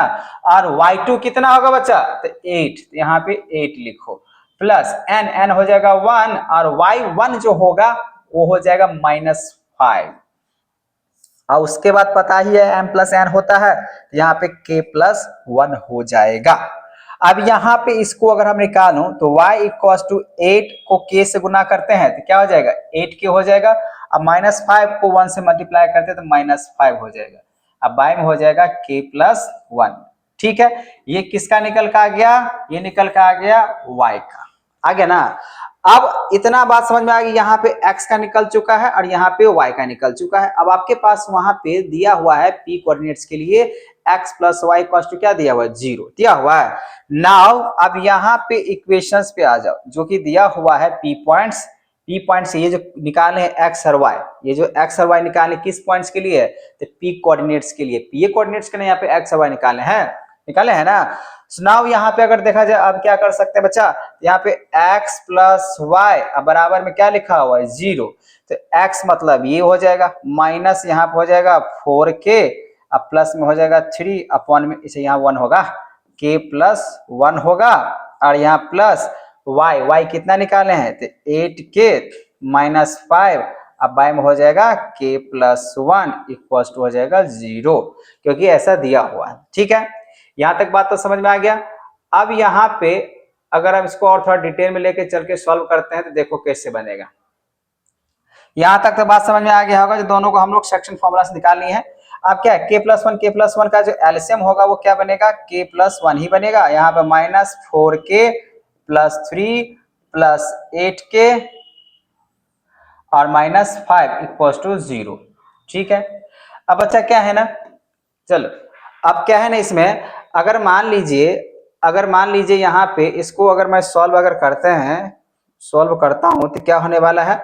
और y2 कितना होगा बच्चा, तो 8, तो यहाँ पे 8 लिखो, प्लस n हो जाएगा 1, और y1 जो होगा वो हो जाएगा -5, और उसके बाद पता ही है m प्लस n होता है, यहाँ पे k+1 हो जाएगा। अब यहाँ पे इसको अगर हम निकालूं तो y = 8 को k से गुना करते हैं तो क्या हो जाएगा 8k हो जाएगा, अब -5 को 1 से मल्टीप्लाई करते हैं तो -5 हो जाएगा, अब y में हो जाएगा k+1। ठीक है, ये किसका निकल का आ गया, ये निकल का आ गया y का, आ गया ना। अब इतना बात समझ में आ गई, यहाँ पे x का निकल चुका है और यहाँ पे y का निकल चुका है। अब आपके पास वहां पे दिया हुआ है p कोऑर्डिनेट्स के लिए x प्लस वाई = क्या दिया हुआ है 0 दिया हुआ है। नाउ अब यहाँ पे इक्वेशंस पे आ जाओ, जो कि दिया हुआ है p पॉइंट्स, ये जो निकाले हैं x और y, ये जो x और y निकाले किस पॉइंट्स के लिए, तो p कोऑर्डिनेट्स के लिए, p कोऑर्डिनेट्स के लिए यहाँ पे x और y निकाले हैं ना। नाउ यहाँ पे अगर देखा जाए अब क्या कर सकते हैं बच्चा, यहाँ पे x प्लस वाई बराबर में क्या लिखा हुआ है 0, तो x मतलब ये हो जाएगा, माइनस यहाँ पे हो जाएगा 4k, अब प्लस में हो जाएगा 3 अपॉन में इसे यहाँ 1 होगा, k+1 होगा, और यहाँ प्लस y कितना निकाले हैं तो 8k -5, अब y में हो जाएगा k+1 इक्वल टू हो जाएगा 0, क्योंकि ऐसा दिया हुआ है। ठीक है, यहां तक बात तो समझ में आ गया। अब यहाँ पे अगर हम इसको और थोड़ा डिटेल में लेके चल के सॉल्व करते हैं तो देखो कैसे बनेगा। यहां तक तो बात समझ में आ गया होगा, जो दोनों को हम लोग सेक्शन फॉर्मूला से निकाल लिए हैं। अब क्या है k+1 का जो एलसीएम होगा वो क्या बनेगा, k+1 ही बनेगा। यहाँ पे -4k + 3 + 8k और -5 = 0। ठीक है, अब बच्चा क्या है ना, चलो अब क्या है ना, इसमें अगर मान लीजिए यहाँ पे इसको अगर मैं सॉल्व करता हूं तो क्या होने वाला है,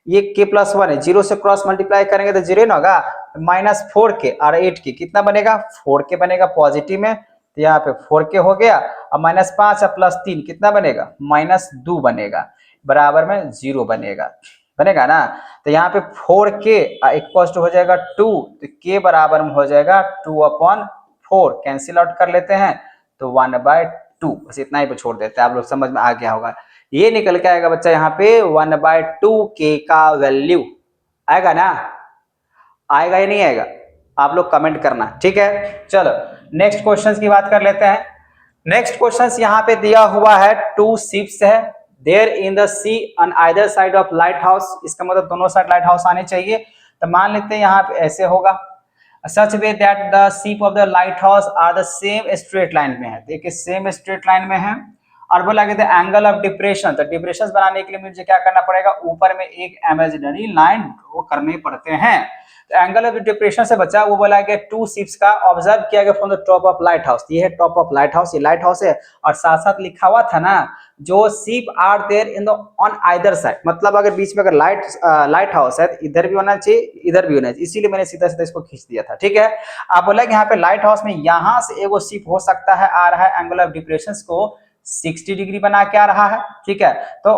ये k+1 है, 0 से क्रॉस मल्टीप्लाई करेंगे तो 0 ना होगा, -4k और 8k कितना बनेगा 4k बनेगा पॉजिटिव में, तो यहाँ पे 4k हो गया, और -5 और +3 कितना बनेगा -2 बनेगा, बराबर में 0 बनेगा। बनेगा ना। तो यहाँ पे 4k इक्वल टू हो जाएगा 2, तो k बराबर में हो जाएगा 2/4, कैंसिल आउट कर लेते हैं तो 1/2, बस इतना ही पे छोड़ देते हैं, आप लोग समझ में आ गया होगा। ये निकल के आएगा बच्चा यहाँ पे 1/2k का वैल्यू आएगा ना, आएगा या नहीं आएगा, आप लोग कमेंट करना, ठीक है। चलो नेक्स्ट क्वेश्चन की बात कर लेते हैं। नेक्स्ट क्वेश्चन यहाँ पे दिया हुआ है 2 शिप्स है there in the sea on either side of lighthouse, इसका मतलब दोनों साइड लाइट हाउस आने चाहिए। तो मान लेते हैं यहाँ पे ऐसे होगा, such way that the ship of the lighthouse are the same straight line में है, देखिए सेम स्ट्रेट लाइन में है। और बोला कहते हैं एंगल ऑफ डिप्रेशन, तो डिप्रेशन बनाने के लिए मुझे क्या करना पड़ेगा, ऊपर में एक इमेजिनरी लाइन ड्रॉ करने पड़ते हैं। तो एंगल ऑफ डिप्रेशन से बचा, वो बोला गया 2 शिप्स का ऑब्जर्व किया गया from the top of lighthouse, ये है टॉप ऑफ लाइट हाउस, ये लाइट हाउस है। और साथ साथ लिखा हुआ था ना, जो ship are there in the on either side, मतलब अगर बीच में अगर लाइट हाउस है तो इधर भी होना चाहिए इधर भी होना चाहिए, इसीलिए मैंने सीधा सीधा इसको खींच दिया था, ठीक है। आप बोला कि यहाँ पे लाइट हाउस में यहाँ से एगो शिप हो सकता है, आ रहा है एंगल ऑफ डिप्रेशन को 60 डिग्री बना के आ रहा है, ठीक है। तो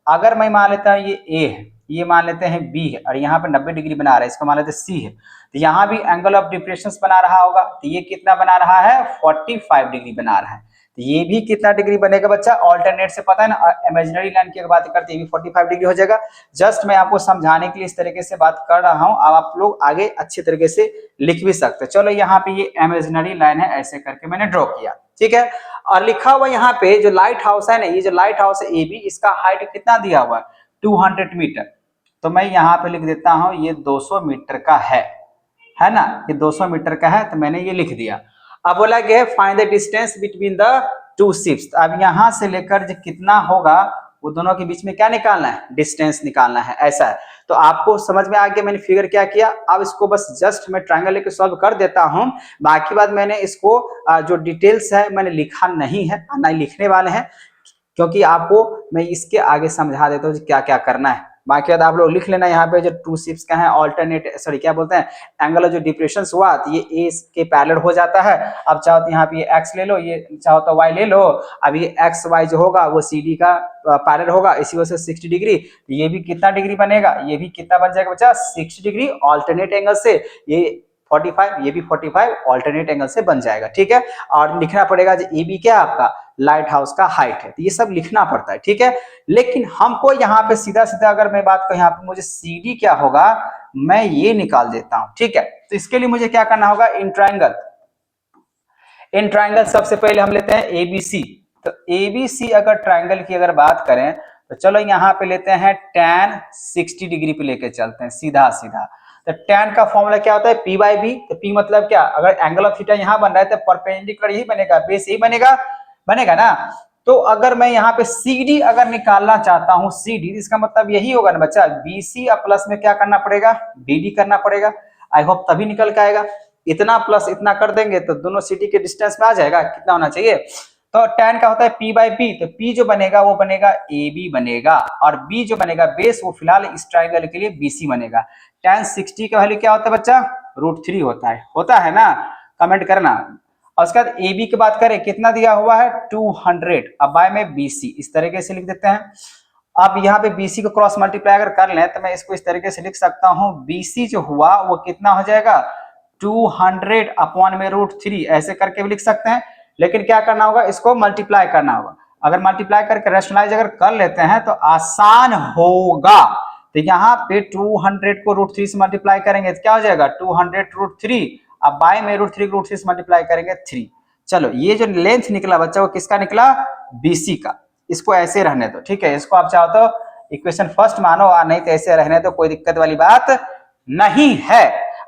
अगर मैं मान लेता हूँ ये ए है, ये मान लेते हैं बी है, और यहाँ पे 90 डिग्री बना रहा है, इसको मान लेते हैं सी है, तो यहाँ भी एंगल ऑफ डिप्रेशन बना रहा होगा, तो ये कितना बना रहा है 45 डिग्री बना रहा है। तो ये भी कितना डिग्री बनेगा बच्चा, ऑल्टरनेट से पता है ना, इमेजिनरी लाइन की अगर बात करते हैं ये भी 45 डिग्री हो जाएगा। जस्ट मैं आपको समझाने के लिए इस तरीके से बात कर रहा हूँ, अब आप लोग आगे अच्छे तरीके से लिख भी सकते हैं। चलो यहाँ पे ये इमेजिनरी लाइन है, ऐसे करके मैंने ड्रॉ किया, ठीक है। और लिखा हुआ यहाँ पे जो लाइट हाउस है ना, ये जो लाइट हाउस है ए बी, इसका हाइट कितना दिया हुआ है 200 मीटर, तो मैं यहाँ पे लिख देता हूँ ये 200 मीटर का है ना, ये 200 मीटर का है, तो मैंने ये लिख दिया। अब बोला गया find the distance between the 2 ships, अब यहाँ से लेकर जो कितना होगा वो दोनों के बीच में क्या निकालना है, डिस्टेंस निकालना है, ऐसा है। तो आपको समझ में आ गया मैंने फिगर क्या किया। अब इसको बस जस्ट मैं ट्रायंगल लेके सॉल्व कर देता हूं, बाकी बात मैंने इसको जो डिटेल्स है मैंने लिखा नहीं है, नहीं लिखने वाले हैं, क्योंकि आपको मैं इसके आगे समझा देता हूँ क्या क्या करना है। बाकी बात आप लोग लिख लेना, यहाँ पे जो 2 शिप्स का है ऑल्टरनेट सॉरी क्या बोलते हैं एंगल जो डिप्रेशन हुआ, तो ये ए के पैरेलल हो जाता है। अब चाहो तो यहाँ पे ये एक्स ले लो, ये चाहो तो वाई ले लो, अब ये एक्स वाई जो होगा वो सी डी का पैरेलल होगा, इसी वजह से 60 डिग्री, ये भी कितना डिग्री बनेगा, ये भी कितना बन जाएगा बच्चा 60 डिग्री ऑल्टरनेट एंगल से, ये 45, ये भी 45 ऑल्टरनेट एंगल से बन जाएगा, ठीक है। और लिखना पड़ेगा जो ए बी क्या आपका लाइट हाउस का हाइट है, तो ये सब लिखना पड़ता है, ठीक है। लेकिन हमको यहाँ पे सीधा सीधा अगर मैं बात करूं, यहाँ पे मुझे सी डी क्या होगा, मैं ये निकाल देता हूं, ठीक है। तो इसके लिए मुझे क्या करना होगा, इन ट्रायंगल सबसे पहले हम लेते हैं एबीसी। तो एबीसी अगर ट्रायंगल की अगर बात करें तो चलो यहाँ पे लेते हैं tan 60 डिग्री पे लेके चलते हैं सीधा सीधा। तो tan का फॉर्मूला क्या होता है P बाई बी, तो P मतलब क्या, अगर एंगल ऑफ थीटा यहाँ बन रहा है तो परपेंडिकुलर यही बनेगा, बेस यही बनेगा ना। तो अगर मैं यहाँ पे CD अगर निकालना चाहता हूँ, CD इसका मतलब यही होगा ना बच्चा, BC और प्लस में क्या करना पड़ेगा, BD करना पड़ेगा। आई होप तभी निकल के आएगा, इतना प्लस इतना कर देंगे तो दोनों सिटी के डिस्टेंस में आ जाएगा, कितना होना चाहिए। तो tan का होता है P बाई बी, तो P जो बनेगा वो बनेगा AB बनेगा, और B जो बनेगा बेस वो फिलहाल इस ट्रायंगल के लिए BC बनेगा। tan 60 का वैल्यू क्या होता है बच्चा, √3 होता है ना, कमेंट करना। और उसके बाद AB की बात करें कितना दिया हुआ है 200, अब बाय में BC, इस तरीके से लिख देते हैं। अब यहाँ पे BC को क्रॉस मल्टीप्लाई अगर कर लें तो मैं इसको इस तरीके से लिख सकता हूँ, BC जो हुआ वो कितना हो जाएगा 200 अपॉन में √3, ऐसे करके भी लिख सकते हैं। लेकिन क्या करना होगा, इसको मल्टीप्लाई करना होगा, अगर मल्टीप्लाई करके रैशनलाइज अगर कर लेते हैं तो आसान होगा। तो यहाँ पे 200 को √3 से मल्टीप्लाई करेंगे तो क्या हो जाएगा 200 √3, अब बाय में √3 से मल्टीप्लाई करेंगे 3। चलो ये जो लेंथ निकला बच्चा वो किसका निकला, BC का, इसको ऐसे रहने दो, ठीक है। इसको आप चाहो तो इक्वेशन फर्स्ट मानो, और नहीं तो ऐसे रहने दो, कोई दिक्कत वाली बात नहीं है।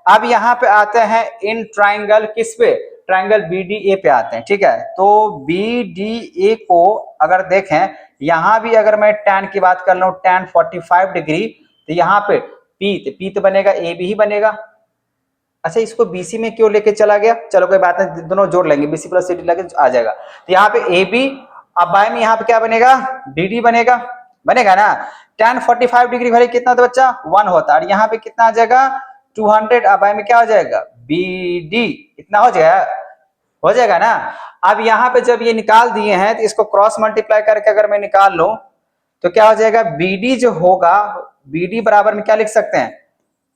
अब यहाँ पे आते हैं इन ट्राइंगल किस पे, ट्राइंगल BDA पे आते हैं, ठीक है। तो BDA को अगर देखें, यहाँ भी अगर मैं tan की बात कर लूं tan 45 डिग्री, तो यहाँ पे P तो बनेगा AB ही बनेगा। अच्छा इसको BC में क्यों लेके चला गया, चलो कोई बात नहीं, दोनों जोड़ लेंगे, BC प्लस CD लगे आ जाएगा। तो यहाँ पे AB, अब बाय में यहाँ पे क्या बनेगा BD बनेगा ना। tan 45 डिग्री वैल्यू कितना होता है बच्चा 1 होता है, और यहाँ पे कितना आ जाएगा 200, अब बाय में क्या हो जाएगा BD, इतना हो जाएगा ना। अब यहाँ पे जब ये निकाल दिए हैं तो इसको क्रॉस मल्टीप्लाई करके अगर मैं निकाल लूं तो क्या हो जाएगा, BD जो होगा BD बराबर में क्या लिख सकते हैं,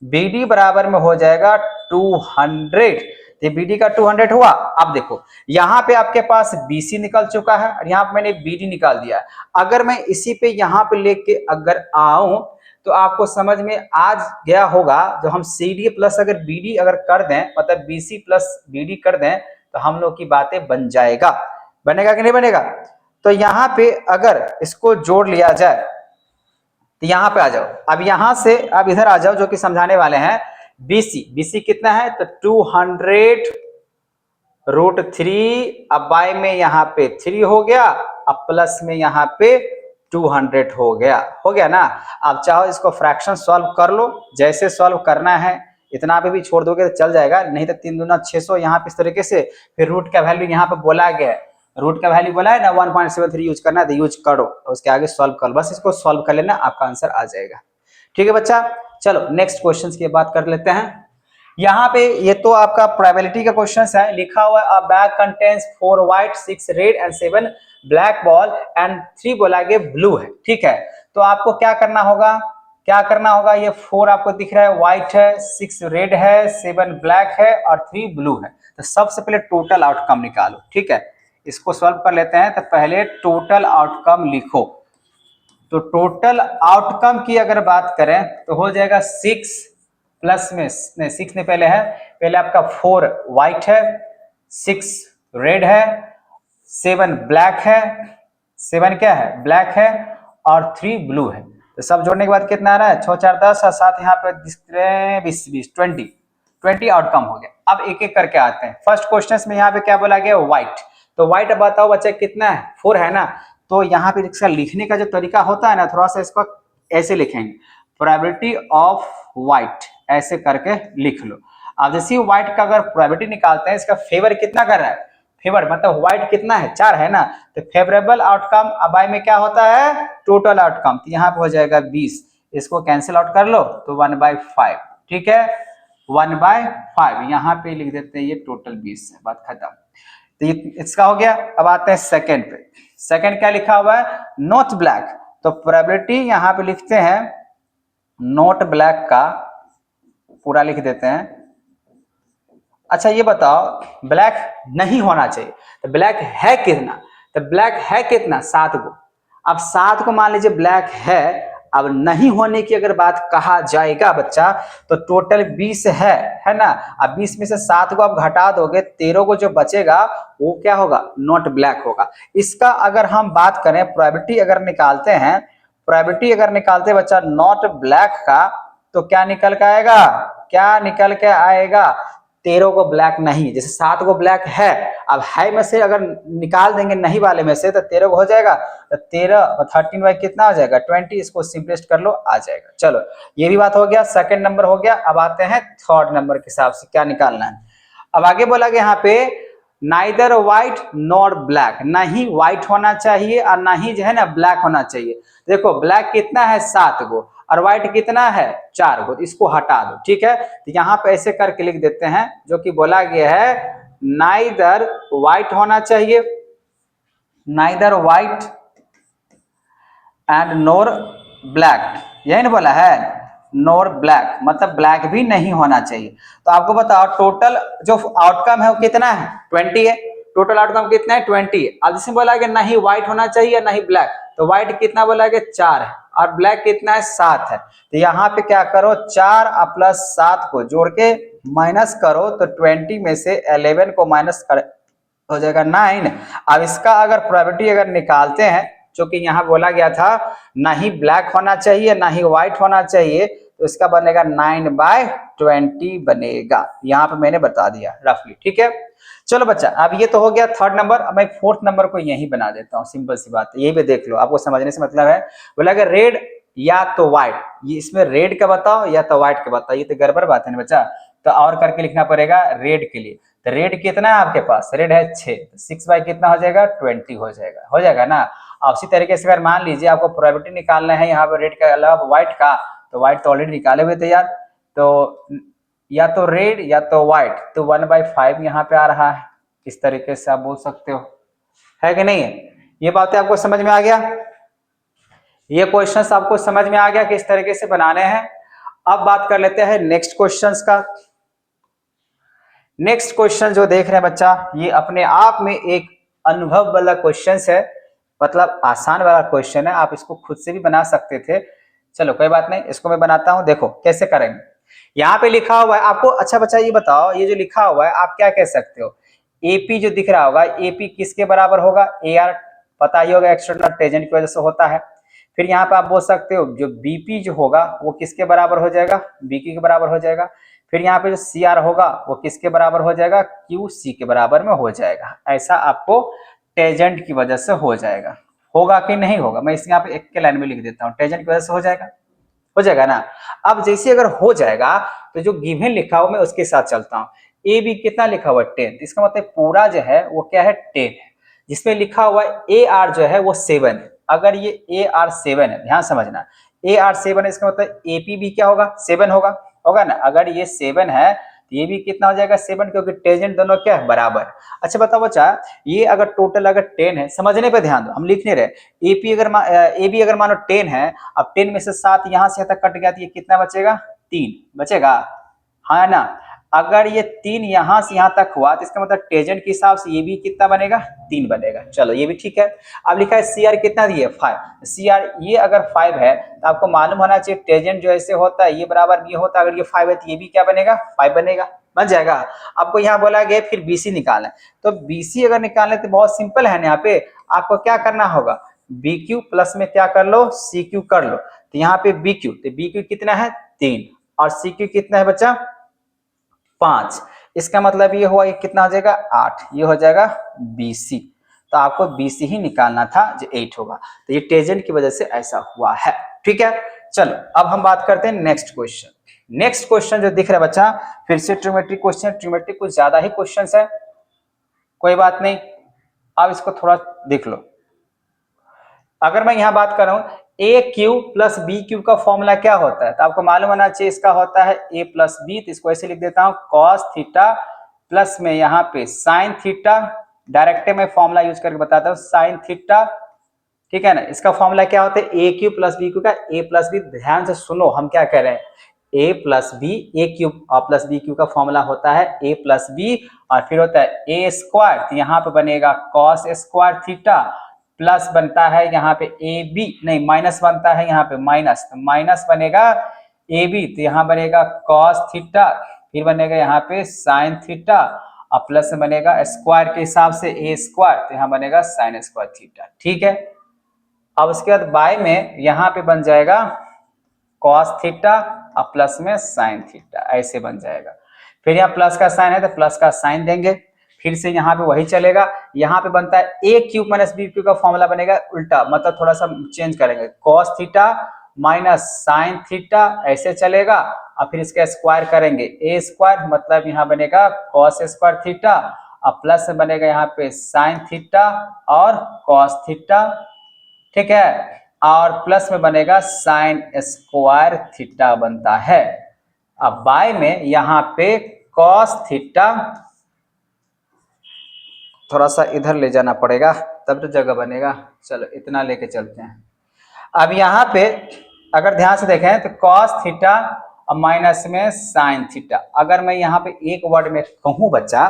BD बराबर में हो जाएगा 200। ये BD का 200 हुआ। अब देखो यहाँ पे आपके पास BC निकल चुका है और यहाँ पे मैंने BD निकाल दिया है। अगर मैं इसी पे यहाँ पे लेके अगर आऊं तो आपको समझ में आ गया होगा, जो हम CD प्लस अगर BD अगर कर दें, मतलब BC प्लस BD कर दें तो हम लोग की बातें बन जाएगा। बनेगा कि नहीं बनेगा? तो यहाँ पे अगर इसको जोड़ लिया जाए तो यहाँ पे आ जाओ, अब यहाँ से अब इधर आ जाओ जो कि समझाने वाले हैं। BC कितना है तो 200 रूट 3, अब बाय में यहाँ पे 3 हो गया, अब प्लस में यहाँ पे 200 हो गया ना। अब चाहो इसको फ्रैक्शन सॉल्व कर लो, जैसे सॉल्व करना है इतना पे भी छोड़ दोगे तो चल जाएगा, नहीं तो 3 दूना 600 यहाँ पे इस तरीके से। फिर रूट का वैल्यू यहाँ पे बोला गया है, रूट का वैल्यू बोला है ना 1.73 यूज करना है तो यूज करो, उसके आगे सॉल्व कर, बस इसको सॉल्व कर लेना, आपका आंसर आ जाएगा। ठीक है बच्चा, चलो नेक्स्ट क्वेश्चन की बात कर लेते हैं। यहाँ पे ये तो आपका प्रोबेबिलिटी का क्वेश्चन है, लिखा हुआ है अ bag contains 4 white 6 red and 7 black ball and 3 बोला गया ब्लू है। ठीक है, तो आपको क्या करना होगा, ये 4 आपको दिख रहा है व्हाइट है, 6 रेड है, 7 ब्लैक है और 3 ब्लू है। तो सबसे पहले टोटल आउटकम निकालो। ठीक है, इसको सॉल्व कर लेते हैं। तो पहले टोटल आउटकम लिखो। तो टोटल आउटकम की अगर बात करें तो हो जाएगा 6 प्लस में नहीं 6 नहीं पहले है, पहले आपका 4 व्हाइट है, 6 रेड है, 7 ब्लैक है, 7 क्या है ब्लैक है और 3 ब्लू है। तो सब जोड़ने के बाद कितना आ रहा है 6 4 10 और 7 यहाँ पे 20 20 आउटकम हो गया। अब एक एक करके आते हैं। फर्स्ट क्वेश्चन में यहाँ पे क्या बोला गया व्हाइट, तो व्हाइट बताओ बच्चे कितना है 4 है ना। तो यहाँ पे इसका लिखने का जो तरीका होता है ना, थोड़ा सा इसको ऐसे लिखेंगे, प्रोबेबिलिटी ऑफ व्हाइट ऐसे करके लिख लो। अब जैसे व्हाइट का अगर प्रोबेबिलिटी निकालते हैं, इसका फेवर कितना कर रहा है, फेवर मतलब व्हाइट कितना है 4 है ना, तो फेवरेबल आउटकम अब में क्या होता है टोटल आउटकम, तो यहाँ पे हो जाएगा 20, इसको कैंसिल आउट कर लो तो 1/5। ठीक है 1/5 यहाँ पे लिख देते हैं, ये टोटल 20 है, बात खत्म। तो ये इसका हो गया। अब आते हैं सेकंड पे। सेकंड क्या लिखा हुआ है नॉट ब्लैक, तो प्रोबेबिलिटी यहाँ पे लिखते हैं नॉट ब्लैक का पूरा लिख देते हैं। अच्छा ये बताओ ब्लैक नहीं होना चाहिए, तो ब्लैक है कितना, तो ब्लैक है कितना 7 को। अब 7 को मान लीजिए ब्लैक है, अब नहीं होने की अगर बात कहा जाएगा बच्चा तो टोटल 20 है ना। अब 20 में से 7 को आप घटा दोगे, 13 को जो बचेगा वो क्या होगा नॉट ब्लैक होगा। इसका अगर हम बात करें प्रोबेबिलिटी अगर निकालते हैं, प्रोबेबिलिटी अगर निकालते हैं बच्चा नॉट ब्लैक का, तो क्या निकल के आएगा, 13 को ब्लैक नहीं, जैसे 7 को ब्लैक है, अब है में से अगर निकाल देंगे नहीं वाले में से तो 13 को हो जाएगा, तो 13 बाई कितना हो जाएगा 20, इसको सिंपलेस्ट कर लो आ जाएगा। चलो ये भी बात हो गया, सेकंड नंबर हो गया। अब आते हैं थर्ड नंबर के हिसाब से क्या निकालना है। अब आगे बोला गया यहाँ पे नाइदर व्हाइट नॉर ब्लैक, ना ही व्हाइट होना चाहिए और ना ही जो है ना ब्लैक होना चाहिए। देखो ब्लैक कितना है 7 गो और व्हाइट कितना है 4 गो, इसको हटा दो। ठीक है, तो यहाँ पे ऐसे करके लिख देते हैं जो कि बोला गया है नाइदर व्हाइट होना चाहिए, neither white and nor black, यही ना बोला है नॉर ब्लैक, मतलब ब्लैक भी नहीं होना चाहिए। तो आपको बताओ टोटल जो आउटकम है वो कितना है 20 है, टोटल आउटकम कितना है 20 है। अब जिसमें बोला गया नहीं व्हाइट होना चाहिए नहीं ब्लैक, तो व्हाइट कितना बोला गया 4 है और ब्लैक कितना है 7 है। तो यहाँ पे क्या करो 4 प्लस 7 को जोड़ के माइनस करो, तो 20 में से 11 को माइनस कर हो जाएगा 9। अब इसका अगर प्रोबेबिलिटी अगर निकालते हैं, जो कि यहाँ बोला गया था ना ही ब्लैक होना चाहिए ना ही व्हाइट होना चाहिए, तो इसका बनेगा 9/20 बनेगा। यहाँ पे मैंने बता दिया रफली। ठीक है चलो बच्चा, अब ये तो हो गया थर्ड नंबर। अब मैं फोर्थ नंबर को यही बना देता हूँ, सिंपल सी बात है, यही पे देख लो, आपको समझने से मतलब है। बोला कि रेड या तो व्हाइट, ये इसमें रेड का बताओ या तो व्हाइट का बताओ, ये तो गड़बड़ बात है ना बच्चा। तो और करके लिखना पड़ेगा रेड के लिए। तो रेड कितना है आपके पास, रेड है 6, 6 बाई कितना हो जाएगा 20 हो जाएगा ना। और उसी तरीके से अगर मान लीजिए आपको प्रोबेबिलिटी निकालना है यहाँ पे रेड के अलावा व्हाइट का, तो व्हाइट तो ऑलरेडी निकाले हुए थे यार, तो या तो रेड या तो व्हाइट, तो 1/5 यहाँ पे आ रहा है। इस तरीके से आप बोल सकते हो, है कि नहीं है। ये बातें आपको समझ में आ गया। ये क्वेश्चंस आपको समझ में आ गया किस तरीके से बनाने हैं। अब बात कर लेते हैं नेक्स्ट क्वेश्चंस का। नेक्स्ट क्वेश्चन जो देख रहे हैं बच्चा, ये अपने आप में एक अनुभव वाला क्वेश्चन है, मतलब आसान वाला क्वेश्चन है, आप इसको खुद से भी बना सकते थे। चलो कोई बात नहीं, इसको मैं बनाता हूं, देखो कैसे करेंगे। यहाँ पे लिखा हुआ है आपको, अच्छा बच्चा ये बताओ, ये जो लिखा हुआ है आप क्या कह सकते हो, एपी जो दिख रहा होगा, एपी किसके बराबर होगा, ए आर पता ही होगा, एक्सटर्नल टेंजेंट की वजह से होता है। फिर यहाँ पे आप बोल सकते हो जो बीपी जो होगा वो किसके बराबर हो जाएगा, बीक्यू के बराबर हो जाएगा। फिर यहाँ पे जो सी आर होगा वो किसके बराबर हो जाएगा, क्यू सी के बराबर में हो जाएगा। ऐसा आपको टेंजेंट की वजह से हो जाएगा। होगा कि नहीं होगा, मैं इस यहाँ पे एक के लाइन में लिख देता हूँ, टेंजेंट की वजह से हो जाएगा ना। अब जैसे अगर हो जाएगा तो जो गिवन लिखा हुआ मैं उसके साथ चलता हूँ। ए बी कितना लिखा हुआ है 10, इसका मतलब पूरा जो है वो क्या है 10 है। जिसमें लिखा हुआ है ए आर जो है वो 7 है। अगर ये ए आर 7 है, ध्यान समझना, ए आर 7 है, इसका मतलब एपी भी क्या होगा 7 होगा ना। अगर ये 7 है तो ये भी कितना हो जाएगा 7, क्योंकि टेंजेंट दोनों क्या है बराबर। अच्छा बताओ बच्चा, ये अगर टोटल अगर 10 है, समझने पे ध्यान दो, हम लिख नहीं रहे, एपी अगर ए बी अगर मानो 10 है, अब 10 में से 7 यहां से तक कट गया तो ये कितना बचेगा, 3 बचेगा, हाँ ना। अगर ये 3 यहां से यहां तक हुआ तो इसका मतलब टेंजेंट के हिसाब से ये भी कितना बनेगा 3 बनेगा। चलो ये भी ठीक है। अब लिखा है सी आर कितना दिए 5, सी आर ये अगर 5 है तो आपको मालूम होना चाहिए टेंजेंट जो ऐसे होता है ये बराबर ये होता है, अगर ये 5 है तो ये भी क्या बनेगा 5 बनेगा, बन जाएगा। आपको यहाँ बोला गया फिर बीसी निकालें, तो बीसी अगर निकालने तो बहुत सिंपल है ना, यहाँ पे आपको क्या करना होगा, बी क्यू प्लस में क्या कर लो सी क्यू कर लो। तो यहाँ पे बी क्यू, तो बी क्यू कितना है 3 और सी क्यू कितना है बच्चा 5, इसका मतलब ये हुआ ये कितना हो जाएगा 8, ये हो जाएगा बीसी। तो आपको बीसी ही निकालना था जो 8 होगा, तो ये टेंजेंट की वजह से ऐसा हुआ है। ठीक है, चलो अब हम बात करते हैं नेक्स्ट क्वेश्चन। नेक्स्ट क्वेश्चन जो दिख रहा है बच्चा, फिर से ट्रिमेट्रिक क्वेश्चन, ट्रिमेट्रिक कुछ ज्यादा ही क्वेश्चन है, कोई बात नहीं, अब इसको थोड़ा देख लो। अगर मैं यहां बात कर रहा हूं ए क्यू प्लस बी क्यू का फॉर्मूला क्या होता है, तो आपको मालूम होना चाहिए इसका होता है ए प्लस बी, तो इसको ऐसे लिख देता हूं कॉस थीटा प्लस में यहाँ पे साइन थीटा, डायरेक्ट में फॉर्मूला यूज करके बताता हूं साइन थीटा। ठीक है ना, इसका फॉर्मूला क्या होता है ए क्यू प्लस बी क्यू का, ए प्लस बी, ध्यान से सुनो हम क्या कह रहे हैं, ए प्लस बी ए क्यूब और प्लस बी क्यू का फॉर्मूला होता है ए प्लस बी, और फिर होता है ए स्क्वायर, तो यहाँ पे बनेगा कॉस स्क्वायर थीटा, प्लस बनता है यहाँ पे ए बी, नहीं माइनस बनता है यहाँ पे माइनस, तो माइनस बनेगा ए बी, तो यहाँ बनेगा कॉस थीटा, फिर बनेगा यहाँ पे साइन थीटा, और प्लस बनेगा स्क्वायर के हिसाब से ए स्क्वायर, तो यहाँ बनेगा साइन स्क्वायर थीटा। ठीक है, अब उसके बाद बाय में यहाँ पे बन जाएगा कॉस थीटा और प्लस में साइन थीटा, ऐसे बन जाएगा। फिर यहाँ प्लस का साइन है तो प्लस का साइन देंगे, फिर से यहाँ पे वही चलेगा, यहाँ पे बनता है ए क्यूब माइनस बी क्यूब का फॉर्मूला बनेगा उल्टा, मतलब थोड़ा सा चेंज करेंगे, cos theta minus sine theta ऐसे चलेगा, और फिर इसका स्क्वायर करेंगे ए स्क्वायर, मतलब यहाँ बनेगा कॉस स्क्वायर थीटा, और प्लस बनेगा यहाँ पे साइन थीटा और कॉस थीटा। ठीक है, और प्लस में बनेगा साइन स्क्वायर थीटा बनता है। अब बाय में यहाँ पे कॉस थीटा, थोड़ा सा इधर ले जाना पड़ेगा तब तो जगह बनेगा, चलो इतना लेके चलते हैं। अब यहाँ पे अगर ध्यान से देखें तो कॉस थीटा और माइनस में साइन थीटा, अगर मैं यहाँ पे एक वर्ड में कहूँ बच्चा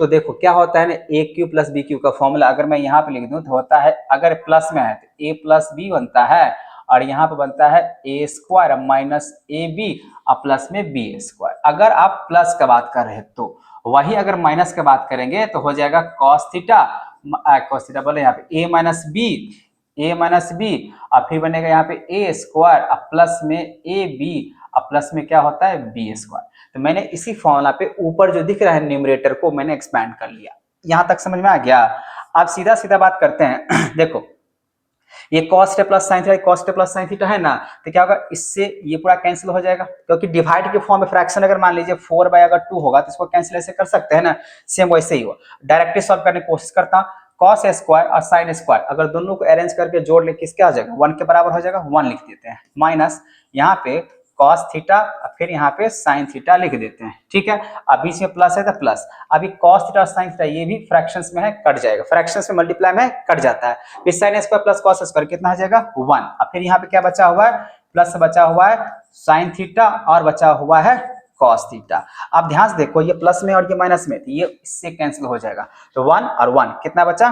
तो देखो क्या होता है ना, ए क्यू प्लस बी क्यू का फॉर्मूला अगर मैं यहाँ पे लिख दूं तो होता है, अगर प्लस में है तो ए प्लस बी बनता है, और यहाँ पे बनता है ए स्क्वायर माइनस ए बी और प्लस में बी स्क्वायर। अगर आप प्लस का बात कर रहे हैं तो वही अगर माइनस का बात करेंगे तो हो जाएगा कॉस थीटा बोले यहाँ पे ए माइनस बी, और फिर बनेगा यहाँ पे ए स्क्वायर और प्लस में ए बी और प्लस में क्या होता है बी स्क्वायर। तो मैंने इसी फॉर्मूला पे ऊपर जो दिख रहा है न्यूमरेटर को मैंने एक्सपैंड कर लिया। यहां तक समझ में आ गया। अब सीधा सीधा बात करते हैं देखो ये cos plus sine theta, cos plus sine theta है ना, तो क्या होगा इससे ये पूरा कैंसिल हो जाएगा, क्योंकि डिवाइड के फॉर्म में फ्रैक्शन अगर मान लीजिए 4 बाय अगर 2 होगा तो इसको कैंसिल ऐसे कर सकते हैं ना, सेम वैसे ही हुआ। डायरेक्टली सॉल्व करने की कोशिश करता हूं, cos स्क्वायर और साइन स्क्वायर अगर दोनों को अरेंज करके जोड़ ले किसके आ जाएगा 1 के बराबर हो जाएगा, 1 लिख देते हैं, माइनस यहाँ पे cos थीटा, फिर यहाँ पे sin थीटा लिख देते हैं, ठीक है। अब बीच में प्लस है तो प्लस, अभी cos थीटा और sin थीटा ये भी फ्रैक्शंस में है, कट जाएगा, फ्रैक्शंस में मल्टीप्लाई में कट जाता है, फिर sin square plus cos square कितना हो जाएगा 1। अब फिर यहाँ पे क्या बचा हुआ है, प्लस बचा हुआ है sin थीटा और बचा हुआ है cos थीटा। अब ध्यान से देखो, ये प्लस में और ये माइनस में, तो ये इससे कैंसिल हो जाएगा, तो 1 और 1 कितना बचा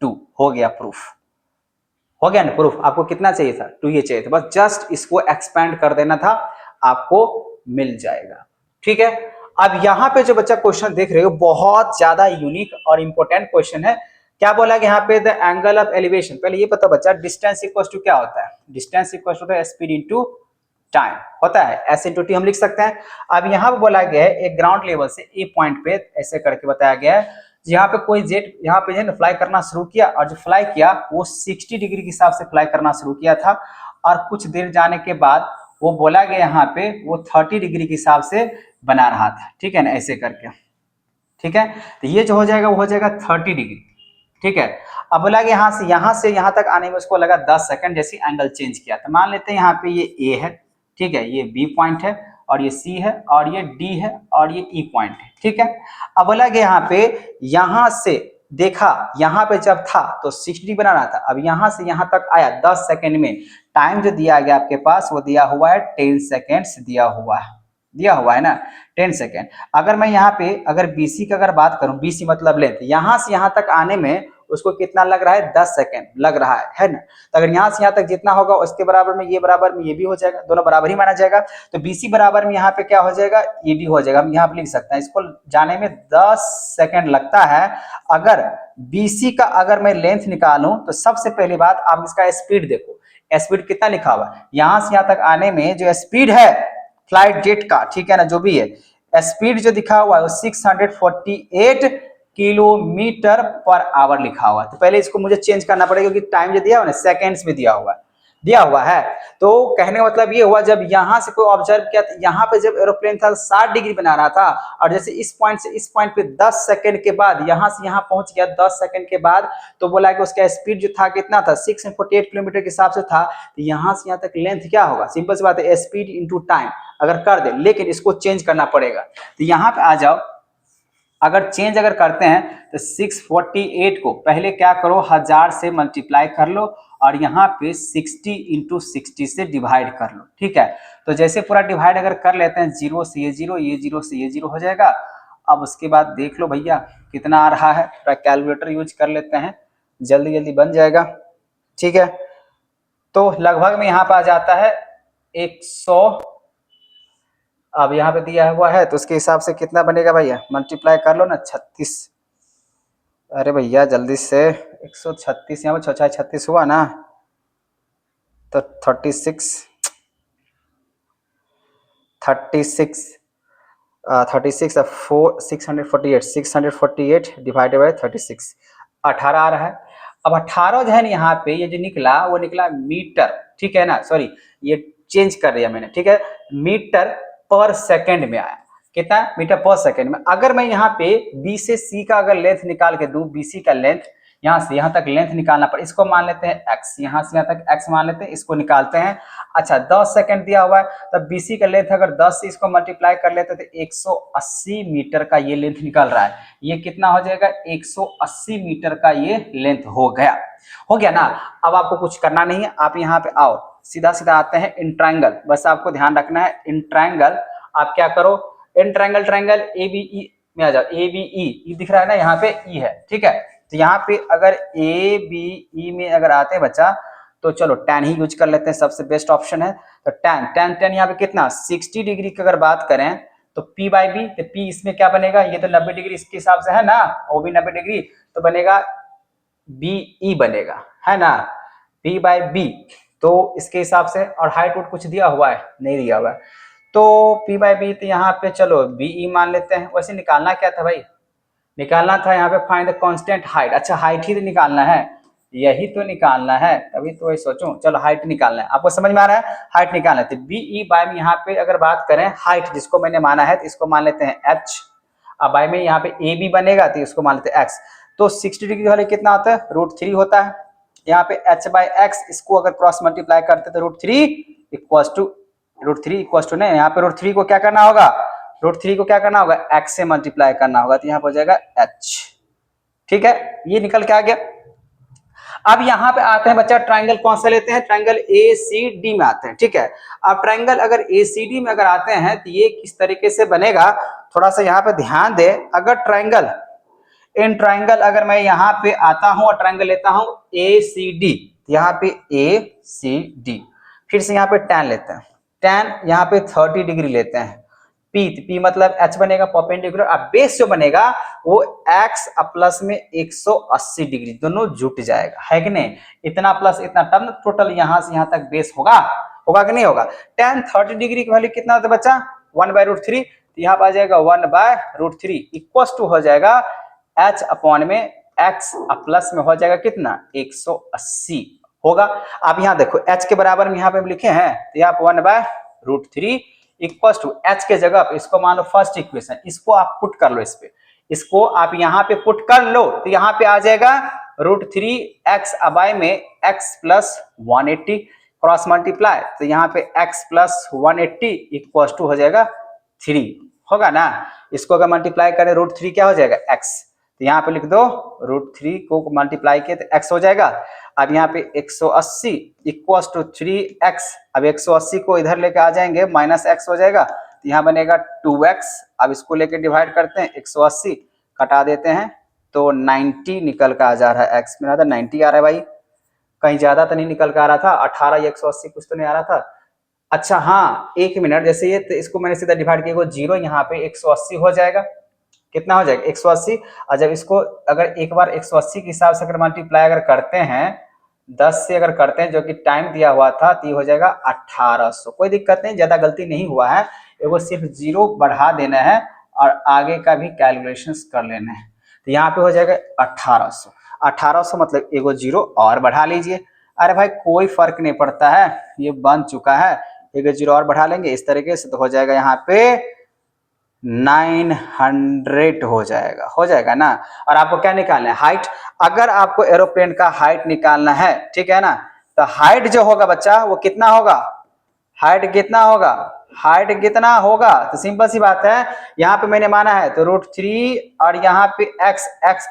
2, हो गया प्रूफ, हो गया ना प्रूफ। आपको कितना चाहिए था 2 ये चाहिए था, बस जस्ट इसको एक्सपेंड कर देना था, आपको मिल जाएगा, ठीक है। अब यहाँ पे जो बच्चा क्वेश्चन देख रहे हो बहुत ज्यादा यूनिक और इंपॉर्टेंट क्वेश्चन है। क्या बोला कि यहाँ पे द एंगल ऑफ एलिवेशन, पहले ये पता बच्चा डिस्टेंस इक्वल टू क्या होता है, distance equal to speed into time होता है, एस इंटू टी हम लिख सकते हैं। अब यहाँ पे बोला गया है एक ग्राउंड लेवल से ए पॉइंट पे ऐसे करके बताया गया है, यहाँ पे कोई जेट यहाँ पे जो है फ्लाई करना शुरू किया, और जो फ्लाई किया वो 60 डिग्री के हिसाब से फ्लाई करना शुरू किया था, और कुछ देर जाने के बाद वो बोला गया यहाँ पे वो 30 डिग्री के हिसाब से बना रहा था, ठीक है ना, ऐसे करके, ठीक है। तो ये जो हो जाएगा वो हो जाएगा 30 डिग्री, ठीक है। अब बोला कि यहाँ से यहाँ तक आने में उसको लगा 10 सेकंड, जैसे एंगल चेंज किया। तो मान लेते हैं यहाँ पे ये ए है, ठीक है, ये बी पॉइंट है, और ये सी है, और ये डी है, और ये ई पॉइंट है, ठीक है। अब बोला कि यहाँ पे यहाँ से देखा, यहाँ पे जब था तो 60 बना रहा था, अब यहाँ से यहाँ तक आया 10 सेकंड में, टाइम जो दिया गया आपके पास वो दिया हुआ है 10 सेकेंड्स दिया हुआ है ना, 10 सेकेंड। अगर मैं यहाँ पे अगर BC की अगर बात करूं, BC मतलब लेंथ, यहाँ से यहाँ तक आने में उसको कितना लग रहा है 10 सेकेंड लग रहा है ना। तो अगर यहाँ से यहाँ तक जितना होगा उसके बराबर में ये बराबर में ये भी हो जाएगा, दोनों बराबर ही माना जाएगा। तो BC बराबर में यहाँ पे क्या हो जाएगा ED हो जाएगा, हम यहाँ पे लिख सकते हैं, इसको जाने में 10 सेकेंड लगता है। अगर BC का अगर मैं लेंथ निकालूं तो सबसे पहली बात आप इसका स्पीड देखो, स्पीड कितना लिखा हुआ है, यहाँ से यहाँ तक आने में जो स्पीड है फ्लाइट जेट का, ठीक है ना, जो भी है स्पीड जो दिखा हुआ है वो 648 किलोमीटर पर आवर लिखा हुआ है। तो पहले इसको मुझे चेंज करना पड़ेगा क्योंकि टाइम जो दिया हुआ है ना सेकंड्स में दिया हुआ है। तो कहने का मतलब ये हुआ जब यहां से कोई ऑब्जर्व किया, यहाँ पे जब एरोप्लेन था 60 डिग्री बना रहा था, और जैसे इस पॉइंट से इस पॉइंट पे 10 सेकंड के बाद यहाँ से यहाँ पहुंच गया 10 सेकंड के बाद, तो बोला कि उसका स्पीड जो था कितना था 648 किलोमीटर के हिसाब से था। तो यहाँ से यहाँ तक लेंथ क्या होगा, सिंपल सी बात है स्पीड इंटू टाइम अगर कर दे, लेकिन इसको चेंज करना पड़ेगा। तो यहाँ पे आ जाओ, अगर चेंज अगर करते हैं तो 648 को पहले क्या करो 1000 से मल्टीप्लाई कर लो, और यहाँ पे 60 इंटू 60 से डिवाइड कर लो, ठीक है। तो जैसे पूरा डिवाइड अगर कर लेते हैं, 0 से ये 0, ये 0 से ये 0 हो जाएगा। अब उसके बाद देख लो भैया कितना आ रहा है, पूरा कैलकुलेटर यूज कर लेते हैं, जल्दी जल्दी बन जाएगा, ठीक है। तो लगभग में यहाँ पे आ जाता है 100, अब यहाँ पे दिया हुआ है तो उसके हिसाब से कितना बनेगा भैया, मल्टीप्लाई कर लो ना 36, अरे भैया जल्दी से 136, यहाँ पे 36 हुआ ना, तो 36 648 डिवाइडेड बाई 36 18 आ रहा है। अब 18 जो है ना यहाँ पे ये जो निकला वो निकला मीटर, ठीक है ना, सॉरी ये चेंज कर दिया मैंने, ठीक है, मीटर पर सेकंड में आया, कितना मीटर पर सेकंड में। अगर मैं यहाँ पे B से C का अगर लेंथ निकाल के दूं, BC का लेंथ यहाँ से यहाँ तक लेंथ निकालना पड़े, इसको मान लेते हैं x, यहाँ से यहाँ तक x मान लेते हैं, इसको निकालते हैं। अच्छा 10 सेकंड दिया हुआ है, तब BC का लेंथ अगर 10 से इसको मल्टीप्लाई कर लेते हैं तो 180 मीटर का ये लेंथ निकल रहा है। ये कितना हो जाएगा 180 मीटर का ये लेंथ हो गया ना। अब आपको कुछ करना नहीं है, आप यहाँ पे आओ, सीधा सीधा आते हैं इन ट्रायंगल, बस आपको ध्यान रखना है इन ट्रायंगल। आप क्या करो इन ट्रायंगल ABE में आ जाओ, ABE दिख रहा है ना, यहाँ पे E है, ठीक है। तो यहाँ पे अगर ABE में अगर आते हैं बच्चा तो चलो tan ही यूज कर लेते हैं, सबसे बेस्ट ऑप्शन है। तो tan यहाँ पे कितना 60 डिग्री की अगर बात करें तो P बाई बी, तो P इसमें क्या बनेगा, ये तो 90 डिग्री इसके हिसाब से है ना, वो भी 90 डिग्री, तो बनेगा BE बनेगा, है ना, P बाई बी। तो इसके हिसाब से, और हाइट वुड कुछ दिया हुआ है नहीं दिया हुआ है, तो P बाई बी, तो यहाँ पे चलो BE मान लेते हैं। वैसे निकालना क्या था भाई, निकालना था यहाँ पे फाइंड द कांस्टेंट हाइट। अच्छा हाइट ही तो निकालना है, यही तो निकालना है, तभी तो वही सोचूं, चलो हाइट निकालना है, आपको समझ में आ रहा है, हाइट निकालना है। तो BE बाय में यहाँ पे अगर बात करें हाइट जिसको मैंने माना है तो इसको मान लेते हैं H, अब बाय में यहाँ पे AB बनेगा तो इसको मान लेते हैं X। तो 60 डिग्री वाले कितना होता है √3 होता है। यहाँ पे H बाई X, इसको अगर क्रॉस मल्टीप्लाई करते तो √3 इक्वल्स टू √3 इक्वल टू नहीं, यहाँ पे √3 को क्या करना होगा, √3 को क्या करना होगा, x से मल्टीप्लाई करना होगा, तो यहाँ पर हो जाएगा h। ठीक है, ये निकल के आ गया। अब यहाँ पे आते हैं बच्चा, ट्राइंगल कौन सा लेते हैं, ट्राइंगल ACD में आते हैं। ठीक है, अब ट्राइंगल अगर ACD में अगर आते हैं तो ये किस तरीके से बनेगा, थोड़ा सा यहाँ पे ध्यान दे। अगर ट्राइंगल, इन ट्राइंगल अगर मैं यहाँ पे आता हूँ और ट्राइंगल लेता हूँ ACD, यहाँ पे ACD, फिर से यहाँ पे tan लेते हैं, tan यहाँ पे 30 डिग्री लेते हैं, P मतलब H बनेगा परपेंडिकुलर, अब बेस जो बनेगा वो x प्लस में 180 डिग्री, दोनों जुट जाएगा, है कि नहीं, इतना प्लस इतना टर्म, टोटल यहाँ से यहाँ तक बेस होगा, होगा कि नहीं होगा। tan 30 डिग्री की वैल्यू कितना होता है बच्चा, 1/√3, तो यहाँ पर आ जाएगा 1/√3 इक्वल टू हो जाएगा h अपॉन में x प्लस में हो जाएगा कितना, 180 होगा। अब यहाँ देखो h के बराबर में यहाँ पे हम लिखे हैं, तो यहाँ पर 1/√3 इक्वल टू h के जगह पे इसको मान लो फर्स्ट इक्वेशन, इसको आप पुट कर लो, इस पे इसको आप यहाँ पे पुट कर लो, तो यहाँ पे आ जाएगा √3x अबाई में x प्लस 180 क्रॉस मल्टीप्लाई, तो यहाँ पे x प्लस 180 इक्वल टू हो जाएगा 3, होगा ना। इसको अगर मल्टीप्लाई करें √3 क्या हो जाएगा x, तो यहाँ पे लिख दो √3 को मल्टीप्लाई किए तो x हो जाएगा। अब यहाँ पे 180 इक्वल टू 3x, अब 180 को इधर लेके आ जाएंगे माइनस x हो जाएगा, तो यहाँ बनेगा 2x। अब इसको लेके डिवाइड करते हैं, 180 कटा देते हैं तो 90 निकल का आ जा रहा है, x मेरा था 90 आ रहा है भाई, कहीं ज्यादा तो नहीं निकल का आ रहा था, 18 या 180 कुछ तो नहीं आ रहा था। अच्छा हाँ, एक मिनट, जैसे ये तो इसको मैंने सीधा डिवाइड किया, 0 यहाँ पे 180 हो जाएगा, कितना हो जाएगा 180। और जब इसको अगर एक बार 180 के हिसाब से अगर मल्टीप्लाई अगर करते हैं 10 से अगर करते हैं, जो कि टाइम दिया हुआ था, तो ये हो जाएगा 1800, कोई दिक्कत नहीं, ज्यादा गलती नहीं हुआ है, एगो सिर्फ 0 बढ़ा देना है और आगे का भी कैलकुलेशंस कर लेना है, तो यहाँ पे हो जाएगा 1800। 1800 मतलब एगो 0 और बढ़ा लीजिए, अरे भाई कोई फर्क नहीं पड़ता है, ये बन चुका है, एगो 0 और बढ़ा लेंगे इस तरीके से, तो हो जाएगा यहाँ पे 900 हो जाएगा ना। और आपको क्या निकालना है, हाइट, अगर आपको एरोप्लेन का हाइट निकालना है, ठीक है ना, तो हाइट जो होगा बच्चा वो कितना होगा, हाइट कितना होगा, हाइट कितना होगा, तो सिंपल सी बात है, यहाँ पे मैंने माना है तो √3 और यहाँ पे x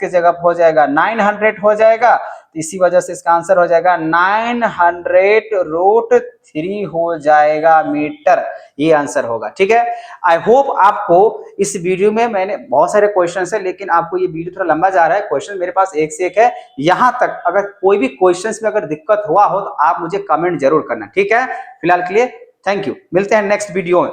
के जगह हो जाएगा 900 हो जाएगा, तो इसी वजह से इसका आंसर हो जाएगा 900√3 हो जाएगा मीटर, ये आंसर होगा। ठीक है, आई होप आपको इस वीडियो में, मैंने बहुत सारे क्वेश्चन है लेकिन आपको ये वीडियो थोड़ा लंबा जा रहा है, क्वेश्चन मेरे पास एक से एक है, यहाँ तक अगर कोई भी क्वेश्चन में अगर दिक्कत हुआ हो तो आप मुझे कमेंट जरूर करना। ठीक है, फिलहाल के लिए थैंक यू, मिलते हैं नेक्स्ट वीडियो में।